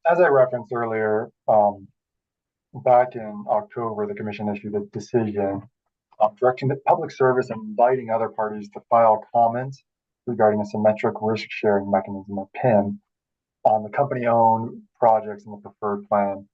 As I referenced earlier, back in October, the Commission issued a decision directing the public service and inviting other parties to file comments regarding a symmetric risk-sharing mechanism, or PIM, on the company-owned projects in the preferred plan.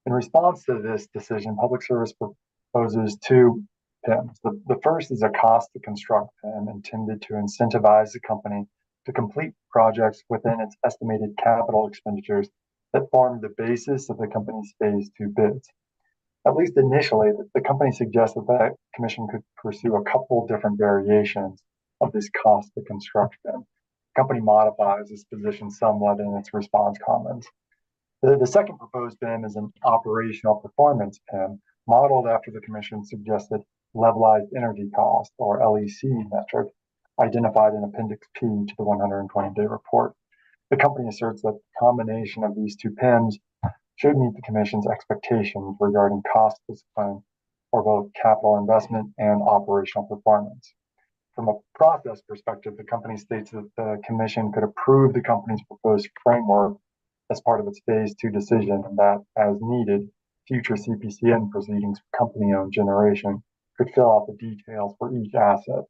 In response to this decision, Public Service proposes two PIMs. The first is a cost to construct PIM intended to incentivize the company to complete projects within its estimated capital expenditures that form the basis of the company's phase 2 bids. At least initially, the company suggested that the Commission could pursue a couple different variations of this cost to construct PIM. The company modifies this position somewhat in its response comments. The second proposed PIM is an operational performance PIM, modeled after the Commission suggested levelized energy cost, or LEC metric, identified in Appendix P to the 120-day report. The company asserts that the combination of these two PIMs should meet the Commission's expectations regarding cost discipline for both capital investment and operational performance. From a process perspective, the company states that the Commission could approve the company's proposed framework as part of its phase 2 decision, and that, as needed, future CPCN proceedings for company-owned generation could fill out the details for each asset.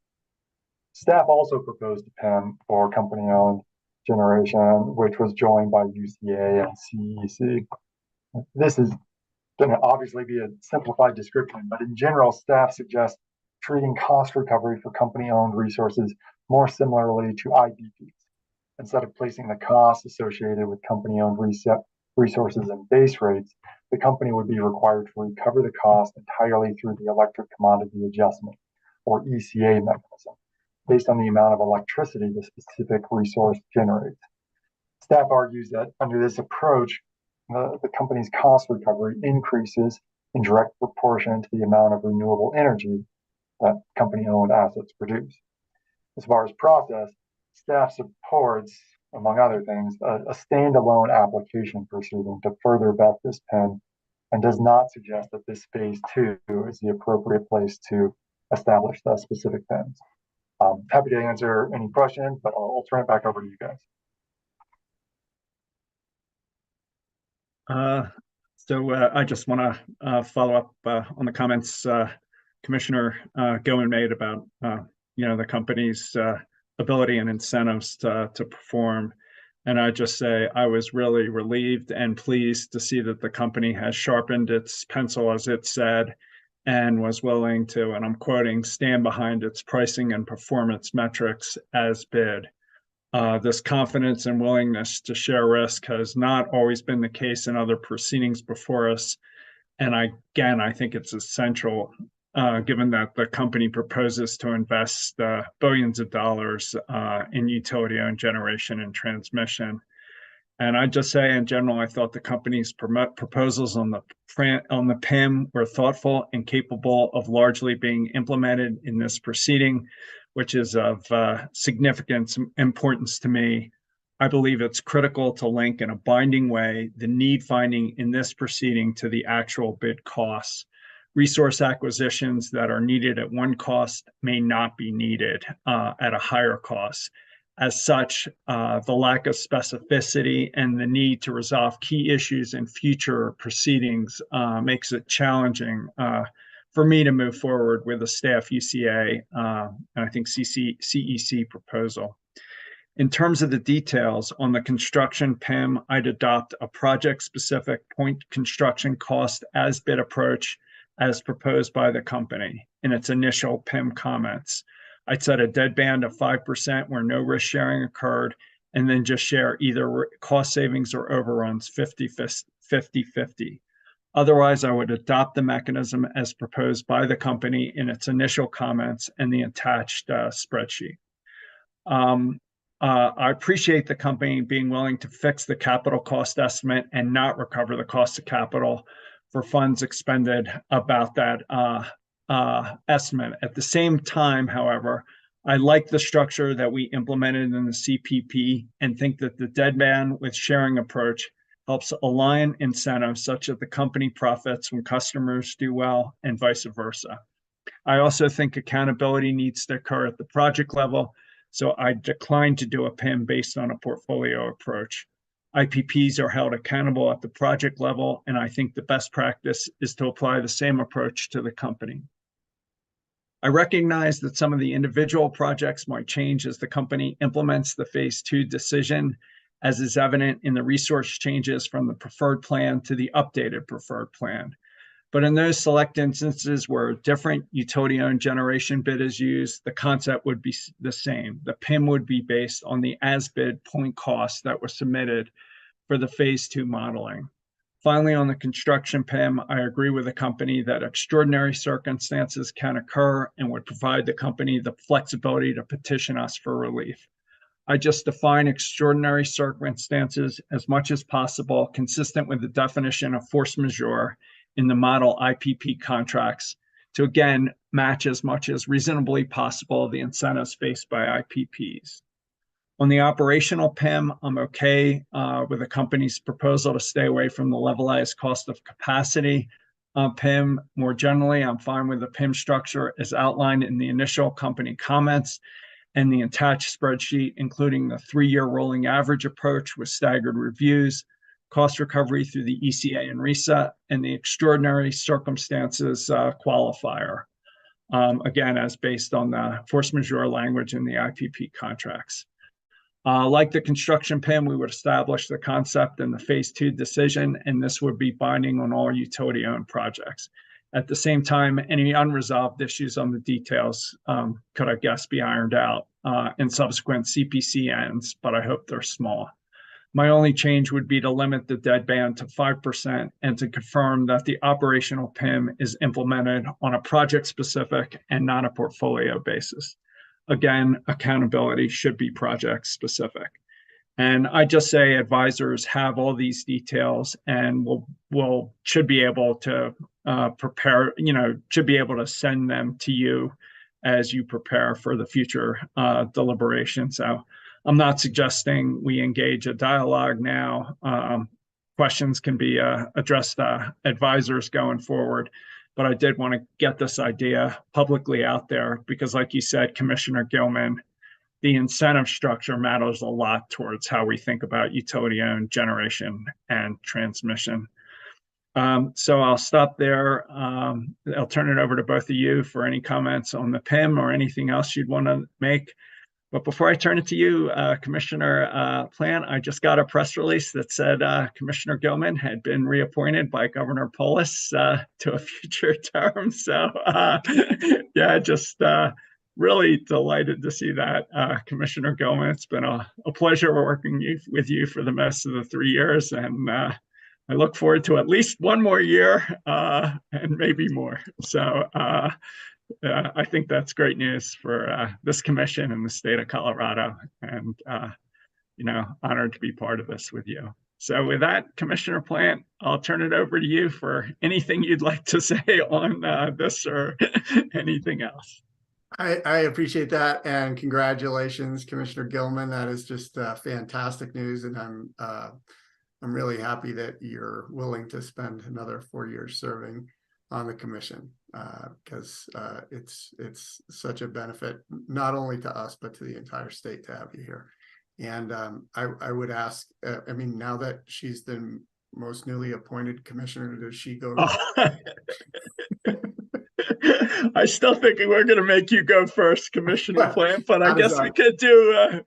Staff also proposed a PIM for company-owned generation, which was joined by UCA and CEC. This is going to obviously be a simplified description, but in general, staff suggests treating cost recovery for company-owned resources more similarly to IPPs. Instead of placing the costs associated with company-owned resources and base rates, the company would be required to recover the cost entirely through the Electric Commodity Adjustment, or ECA mechanism, based on the amount of electricity the specific resource generates. Staff argues that under this approach, the company's cost recovery increases in direct proportion to the amount of renewable energy that company-owned assets produce. As far as process, staff supports, among other things, a standalone application proceeding to further vet this PIM, and does not suggest that this phase 2 is the appropriate place to establish the specific PIMs. Happy to answer any questions, but I'll turn it back over to you guys. So I just want to follow up on the comments Commissioner Goen made about the company's ability and incentives to perform. And I just say I was really relieved and pleased to see that the company has sharpened its pencil, as it said, and was willing to, and I'm quoting, stand behind its pricing and performance metrics as bid. This confidence and willingness to share risk has not always been the case in other proceedings before us. And I think it's essential, given that the company proposes to invest billions of dollars in utility-owned generation and transmission. And I just say, in general, I thought the company's proposals on the PIM were thoughtful and capable of largely being implemented in this proceeding, which is of significant importance to me. I believe it's critical to link in a binding way the need finding in this proceeding to the actual bid costs. Resource acquisitions that are needed at one cost may not be needed at a higher cost. As such, the lack of specificity and the need to resolve key issues in future proceedings makes it challenging for me to move forward with a staff UCA and I think CEC proposal. In terms of the details on the construction PIM, I'd adopt a project-specific point construction cost as bid approach as proposed by the company in its initial PIM comments. I'd set a deadband of 5% where no risk sharing occurred, and then just share either cost savings or overruns 50-50. Otherwise, I would adopt the mechanism as proposed by the company in its initial comments and the attached spreadsheet. I appreciate the company being willing to fix the capital cost estimate and not recover the cost of capital for funds expended about that estimate. At the same time, however, I like the structure that we implemented in the CPP and think that the deadband with sharing approach helps align incentives such that the company profits when customers do well and vice versa. I also think accountability needs to occur at the project level, so I declined to do a PIM based on a portfolio approach. IPPs are held accountable at the project level, and I think the best practice is to apply the same approach to the company. I recognize that some of the individual projects might change as the company implements the phase 2 decision, as is evident in the resource changes from the preferred plan to the updated preferred plan. But in those select instances where a different utility-owned generation bid is used, the concept would be the same. The PIM would be based on the as-bid point costs that were submitted for the phase 2 modeling. Finally, on the construction PIM, I agree with the company that extraordinary circumstances can occur and would provide the company the flexibility to petition us for relief. I just define extraordinary circumstances as much as possible, consistent with the definition of force majeure in the model IPP contracts, to again match as much as reasonably possible the incentives faced by IPPs. On the operational PIM, I'm okay with the company's proposal to stay away from the levelized cost of capacity PIM. More generally, I'm fine with the PIM structure as outlined in the initial company comments and the attached spreadsheet, including the 3-year rolling average approach with staggered reviews, cost recovery through the ECA and reset, and the extraordinary circumstances qualifier, again, as based on the force majeure language in the IPP contracts. Like the construction PIM, we would establish the concept in the phase 2 decision, and this would be binding on all utility-owned projects. At the same time, any unresolved issues on the details could, I guess, be ironed out in subsequent CPC ends, but I hope they're small. My only change would be to limit the deadband to 5% and to confirm that the operational PIM is implemented on a project-specific and not a portfolio basis. Again, accountability should be project-specific. And I just say advisors have all these details and should be able to prepare, should be able to send them to you as you prepare for the future deliberation. So I'm not suggesting we engage a dialogue now. Questions can be addressed to advisors going forward. But I did want to get this idea publicly out there because, like you said, Commissioner Gilman, the incentive structure matters a lot towards how we think about utility-owned generation and transmission. So I'll stop there. I'll turn it over to both of you for any comments on the PIM or anything else you'd want to make. But before I turn it to you, Commissioner Plant, I just got a press release that said Commissioner Gilman had been reappointed by Governor Polis to a future term. So yeah, just really delighted to see that, Commissioner Gilman. It's been a pleasure working with you for the most of the 3 years. And I look forward to at least one more year and maybe more. So I think that's great news for this commission and the state of Colorado, and honored to be part of this with you. So with that, Commissioner Plant, I'll turn it over to you for anything you'd like to say on this or anything else. I appreciate that, and congratulations, Commissioner Gilman. That is just fantastic news, and I'm really happy that you're willing to spend another 4 years serving on the commission. because it's such a benefit, not only to us, but to the entire state to have you here. And I would ask, I mean, now that she's the most newly appointed commissioner, does she go? I still think we're going to make you go first, Commissioner Plant, but I guess we could do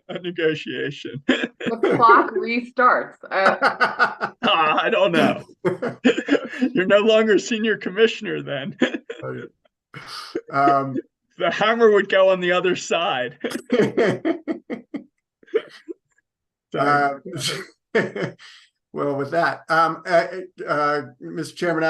a negotiation. The clock restarts. I don't know. You're no longer senior commissioner then. The hammer would go on the other side. Well, with that, Mr. Chairman,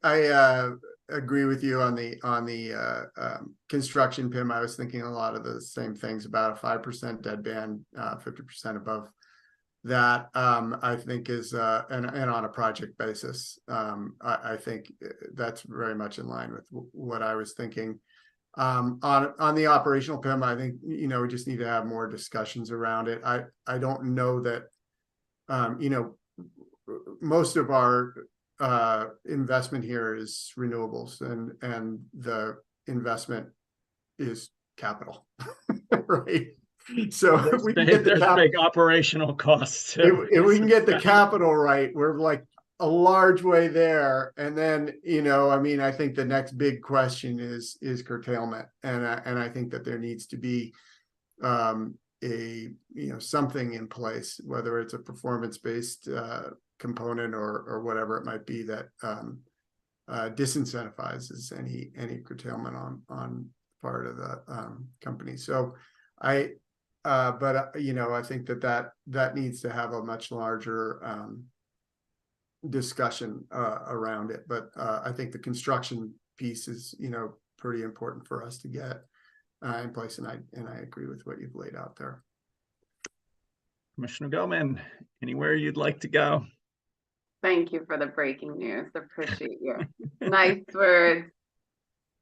I agree with you on the construction PIM. I was thinking a lot of the same things about a 5% deadband, 50% above that. I think is and on a project basis. I think that's very much in line with what I was thinking. On the operational PIM, I think we just need to have more discussions around it. I don't know that most of our investment here is renewables, and the investment is capital, right? So if we can get there's big operational costs. If we can get the capital right, we're like a large way there. And then, I mean, I think the next big question is curtailment. And I think that there needs to be something in place, whether it's a performance-based component or whatever it might be, that disincentivizes any curtailment on part of the company. So I think that needs to have a much larger discussion around it. But I think the construction piece is pretty important for us to get in place, and I agree with what you've laid out there. Commissioner Goman, anywhere you'd like to go? Thank you for the breaking news. Appreciate you. Nice words.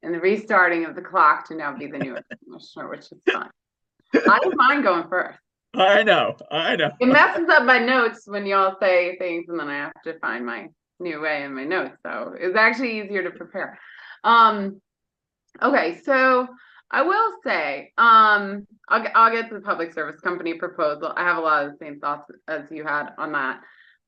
And the restarting of the clock to now be the newest commissioner, which is fun. I don't mind going first. I know. It messes up my notes when y'all say things and then I have to find my new way in my notes. So it's actually easier to prepare. Okay, so I will say, I'll get to the public service company proposal. I have a lot of the same thoughts as you had on that.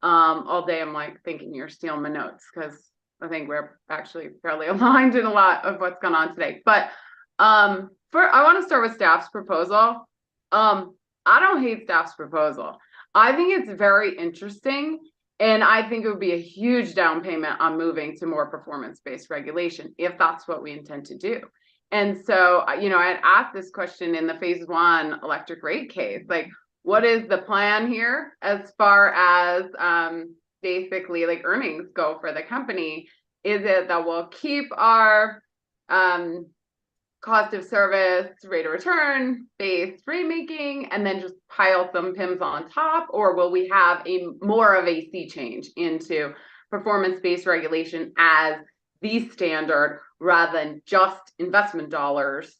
All day I'm like thinking you're stealing my notes, because I think we're actually fairly aligned in a lot of what's going on today. But I want to start with staff's proposal. I don't hate staff's proposal. I think it's very interesting, and I think it would be a huge down payment on moving to more performance-based regulation if that's what we intend to do. And so, I had asked this question in the phase 1 electric rate case, like, what is the plan here as far as basically like earnings go for the company? Is it that we'll keep our cost of service, rate of return based rate making, and then just pile some PIMs on top? Or will we have more of a sea change into performance-based regulation as the standard rather than just investment dollars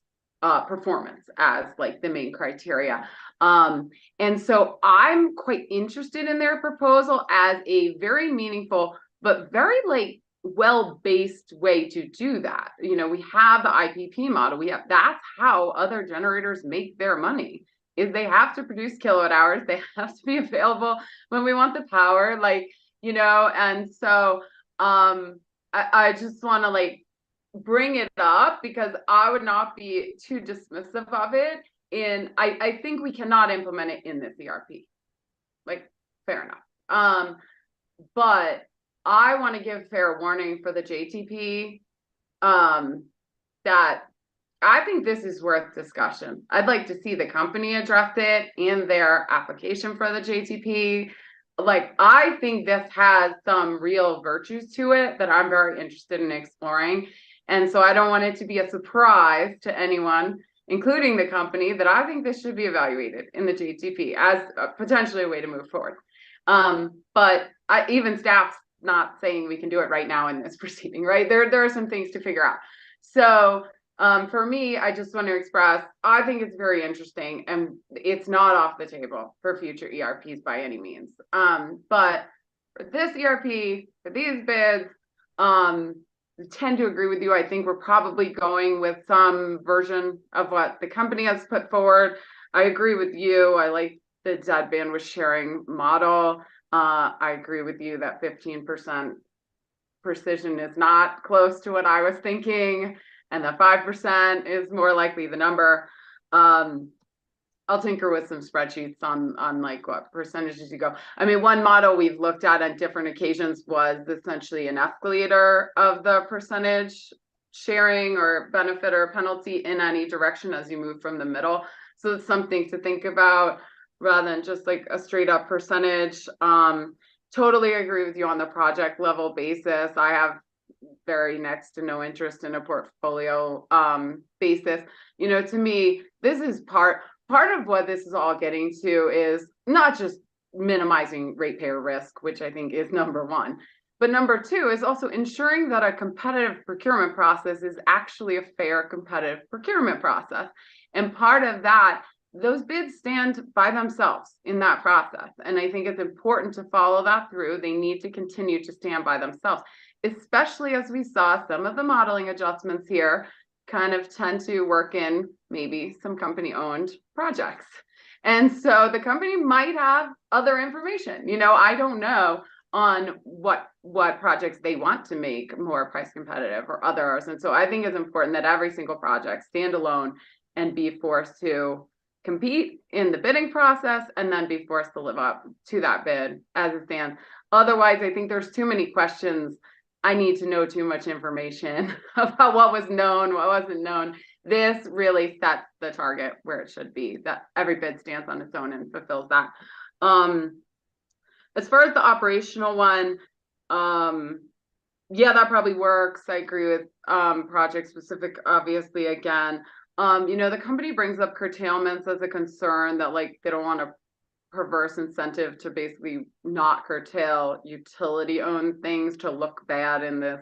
performance as like the main criteria? And so I'm quite interested in their proposal as a very meaningful, but very like well-based way to do that. We have the IPP model. That's how other generators make their money, is they have to produce kilowatt hours. They have to be available when we want the power, and so I just want to like bring it up because I would not be too dismissive of it. I think we cannot implement it in this ERP. Like, fair enough. But I want to give fair warning for the JTP that I think this is worth discussion. I'd like to see the company address it in their application for the JTP. Like, I think this has some real virtues to it that I'm very interested in exploring. And so I don't want it to be a surprise to anyone, including the company, that I think this should be evaluated in the JTP as potentially a way to move forward. But even staff's not saying we can do it right now in this proceeding, right? There are some things to figure out. So for me, I just want to express, I think it's very interesting, and it's not off the table for future ERPs by any means. But for this ERP, for these bids, tend to agree with you. I think we're probably going with some version of what the company has put forward. I agree with you. I like the dead bandwidth sharing model. I agree with you that 15% precision is not close to what I was thinking, and the 5% is more likely the number. I'll tinker with some spreadsheets on like what percentages you go. I mean, one model we've looked at on different occasions was essentially an escalator of the percentage sharing or benefit or penalty in any direction as you move from the middle. So it's something to think about rather than just like a straight up percentage. Totally agree with you on the project level basis. I have very next to no interest in a portfolio basis. You know, to me, this is part of what this is all getting to is not just minimizing ratepayer risk, which I think is number one, but number two is also ensuring that a competitive procurement process is actually a fair competitive procurement process. And part of that, those bids stand by themselves in that process. And I think it's important to follow that through. They need to continue to stand by themselves, especially as we saw some of the modeling adjustments here kind of tend to work in maybe some company-owned projects. And so the company might have other information. You know, I don't know on what projects they want to make more price competitive or others. And so I think it's important that every single project stand alone and be forced to compete in the bidding process and then be forced to live up to that bid as it stands. Otherwise, I think there's too many questions. I need to know too much information about what was known, what wasn't known. This really sets the target where it should be, that every bid stands on its own and fulfills that. As far as the operational one, yeah, that probably works. I agree with project specific, obviously, again. You know, the company brings up curtailments as a concern that like they don't want a perverse incentive to basically not curtail utility owned things to look bad in this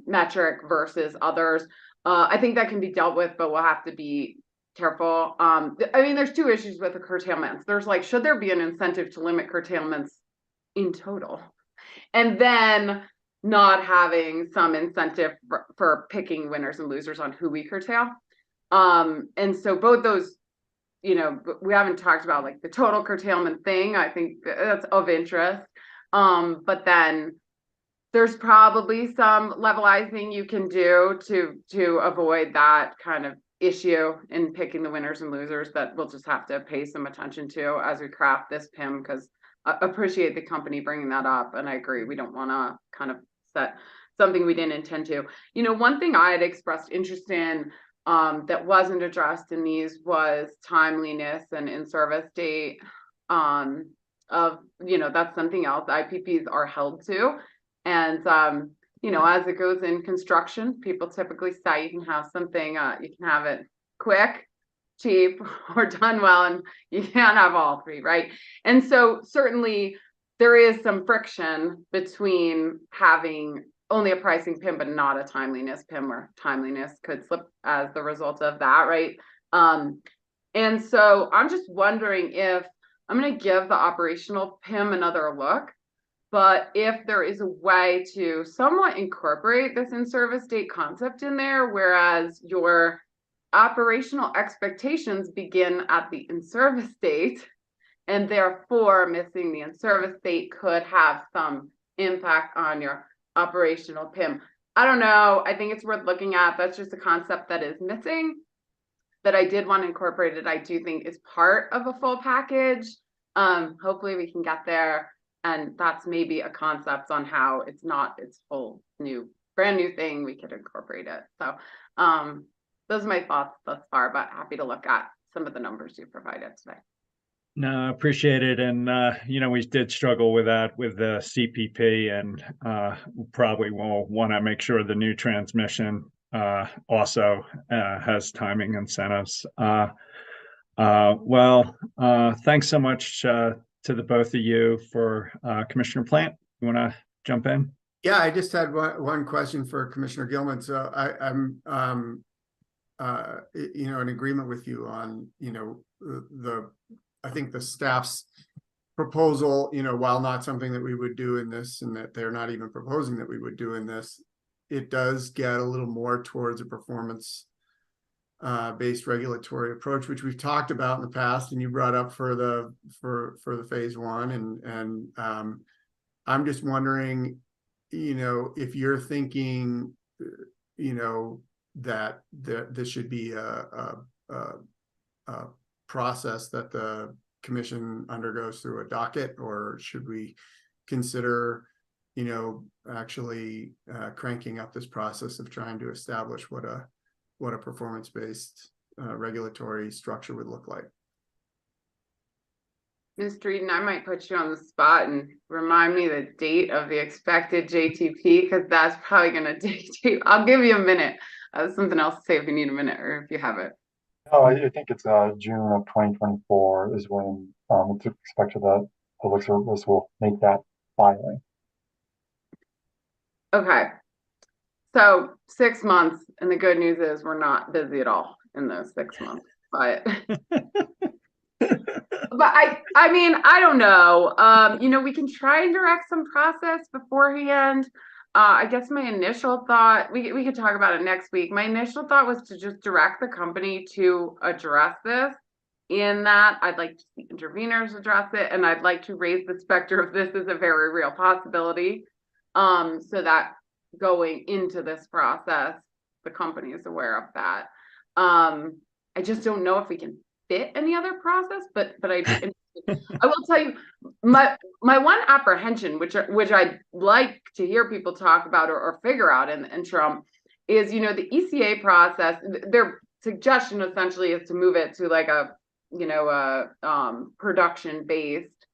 metric versus others. I think that can be dealt with, but we'll have to be careful. I mean, there's two issues with the curtailments. There's like, should there be an incentive to limit curtailments in total? And then not having some incentive for picking winners and losers on who we curtail. And so both those, you know, we haven't talked about like the total curtailment thing. I think that's of interest. But then there's probably some levelizing you can do to avoid that kind of issue in picking the winners and losers that we'll just have to pay some attention to as we craft this PIM, because I appreciate the company bringing that up. And I agree, we don't want to kind of set something we didn't intend to. You know, one thing I had expressed interest in that wasn't addressed in these was timeliness and in-service date of, you know, that's something else IPPs are held to. And, you know, as it goes in construction, people typically say you can have something, you can have it quick, cheap, or done well, and you can't have all three, right? And so certainly there is some friction between having only a pricing PIM, but not a timeliness PIM, where timeliness could slip as the result of that, right? And so I'm just wondering if I'm going to give the operational PIM another look, but if there is a way to somewhat incorporate this in-service date concept in there, whereas your operational expectations begin at the in-service date, and therefore missing the in-service date could have some impact on your operational PIM. I don't know. I think it's worth looking at. That's just a concept that is missing that I did want to incorporate it. I do think is part of a full package. Hopefully we can get there. And that's maybe a concept on how it's not its full brand new thing. We could incorporate it. So those are my thoughts thus far, but happy to look at some of the numbers you provided today. No, I appreciate it. And, you know, we did struggle with that with the CPP, and probably will want to make sure the new transmission also has timing incentives. Well, thanks so much to the both of you. For Commissioner Plant, you want to jump in? Yeah, I just had one question for Commissioner Gilman. So I'm you know, in agreement with you on, you know, I think the staff's proposal, you know, while not something that we would do in this, and that they're not even proposing that we would do in this, it does get a little more towards a performance based regulatory approach, which we've talked about in the past, and you brought up for the phase one. And I'm just wondering, if you're thinking, that this should be a process that the commission undergoes through a docket, or should we consider, actually cranking up this process of trying to establish what a performance-based regulatory structure would look like? Mr. Eden, I might put you on the spot and remind me the date of the expected JTP, because that's probably going to dictate. I'll give you a minute. Something else to say if you need a minute, or if you have it. No, I think it's June of 2024 is when it's expected that public service will make that filing. Okay. So 6 months, and the good news is we're not busy at all in those 6 months. But I mean, I don't know. We can try and direct some process beforehand. I guess my initial thought, we could talk about it next week. My initial thought was to just direct the company to address this, in that I'd like to see interveners address it, and I'd like to raise the specter of this as a very real possibility, so that going into this process, the company is aware of that. I just don't know if we can fit any other process, but I'd be interested. I will tell you, my one apprehension, which I'd like to hear people talk about or figure out in the interim, is the ECA process. Their suggestion essentially is to move it to like a production based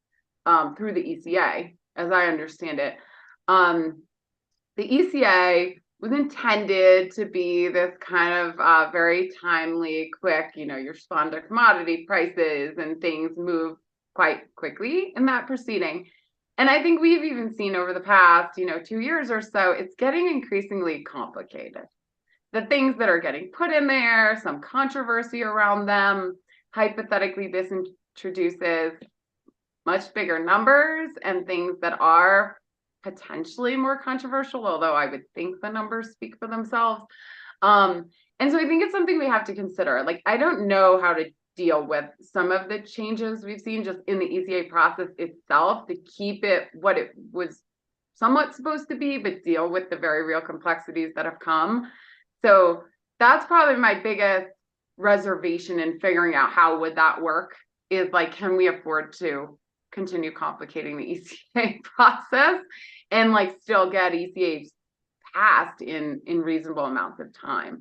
through the ECA, as I understand it. The ECA was intended to be this kind of very timely, quick, you respond to commodity prices and things move quite quickly in that proceeding. And I think we've even seen over the past, 2 years or so, it's getting increasingly complicated. The things that are getting put in there, some controversy around them, hypothetically, this introduces much bigger numbers and things that are potentially more controversial, although I would think the numbers speak for themselves. And so I think it's something we have to consider. Like, I don't know how to deal with some of the changes we've seen just in the ECA process itself to keep it what it was somewhat supposed to be, but deal with the very real complexities that have come. So that's probably my biggest reservation in figuring out how would that work, is like, can we afford to continue complicating the ECA process and like still get ECAs passed in reasonable amounts of time?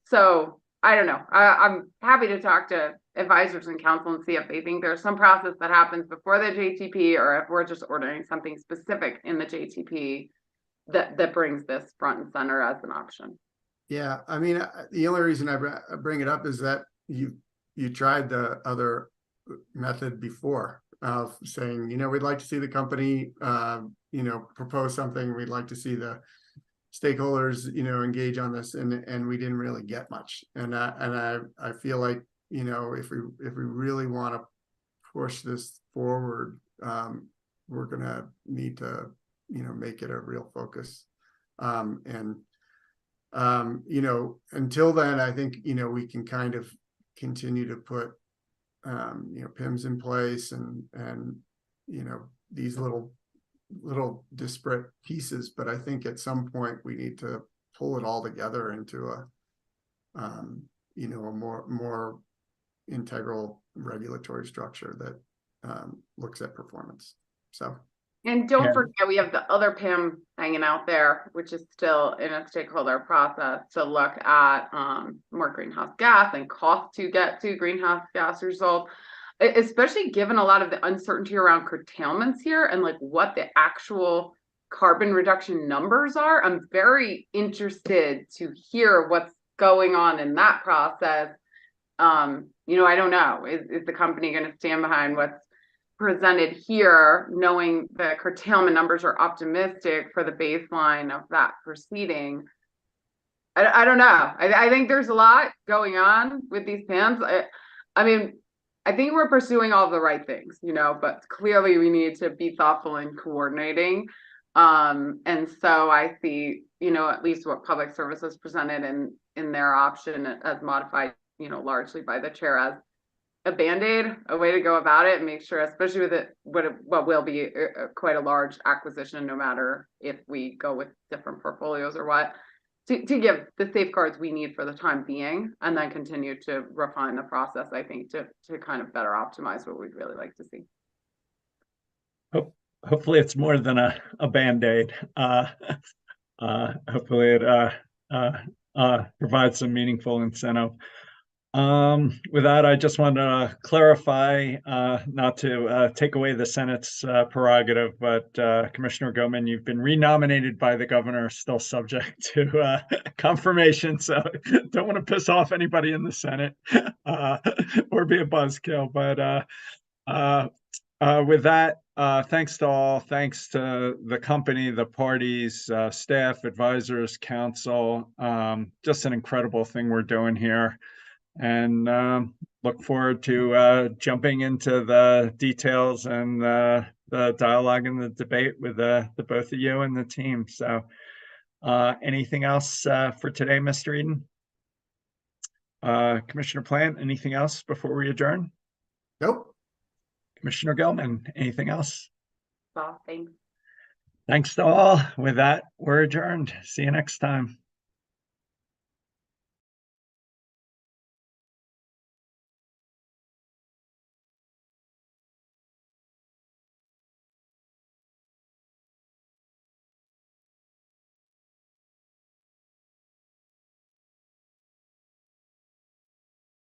So I don't know. I'm happy to talk to advisors and counsel and see if they think there's some process that happens before the JTP, or if we're just ordering something specific in the JTP that brings this front and center as an option. Yeah, I mean, the only reason I bring it up is that you tried the other method before of saying, we'd like to see the company, propose something. We'd like to see the stakeholders, engage on this, and we didn't really get much. And I feel like, if we really want to push this forward, we're gonna need to, make it a real focus. Until then, I think, we can kind of continue to put, PIMs in place and these little disparate pieces, but I think at some point we need to pull it all together into a more integral regulatory structure that looks at performance. So, and don't forget, we have the other PIM hanging out there, which is still in a stakeholder process to look at more greenhouse gas and cost to get to greenhouse gas results, especially given a lot of the uncertainty around curtailments here and like what the actual carbon reduction numbers are. I'm very interested to hear what's going on in that process. I don't know, is the company going to stand behind what's presented here, knowing the curtailment numbers are optimistic for the baseline of that proceeding? I don't know. I think there's a lot going on with these PIMs. I mean, I think we're pursuing all the right things, but clearly we need to be thoughtful in coordinating And so I see, you know, at least what Public Services presented in their option as modified, you know, largely by the chair as a Band-Aid, a way to go about it and make sure, especially with it, what will be quite a large acquisition, no matter if we go with different portfolios or what, to give the safeguards we need for the time being, and then continue to refine the process, I think, to kind of better optimize what we'd really like to see. Hopefully it's more than a Band-Aid. Hopefully it provides some meaningful incentive. With that, I just want to clarify, not to take away the Senate's prerogative, but Commissioner Goman, you've been renominated by the governor, still subject to confirmation. So don't want to piss off anybody in the Senate or be a buzzkill. But with that, thanks to all, thanks to the company, the parties, staff, advisors, council. Just an incredible thing we're doing here. And look forward to jumping into the details and the dialogue and the debate with the both of you and the team. So anything else for today, Mr. Eden? Commissioner Plant, anything else before we adjourn? Nope. Commissioner Gelman, anything else? Well, thanks. Thanks to all. With that, we're adjourned. See you next time.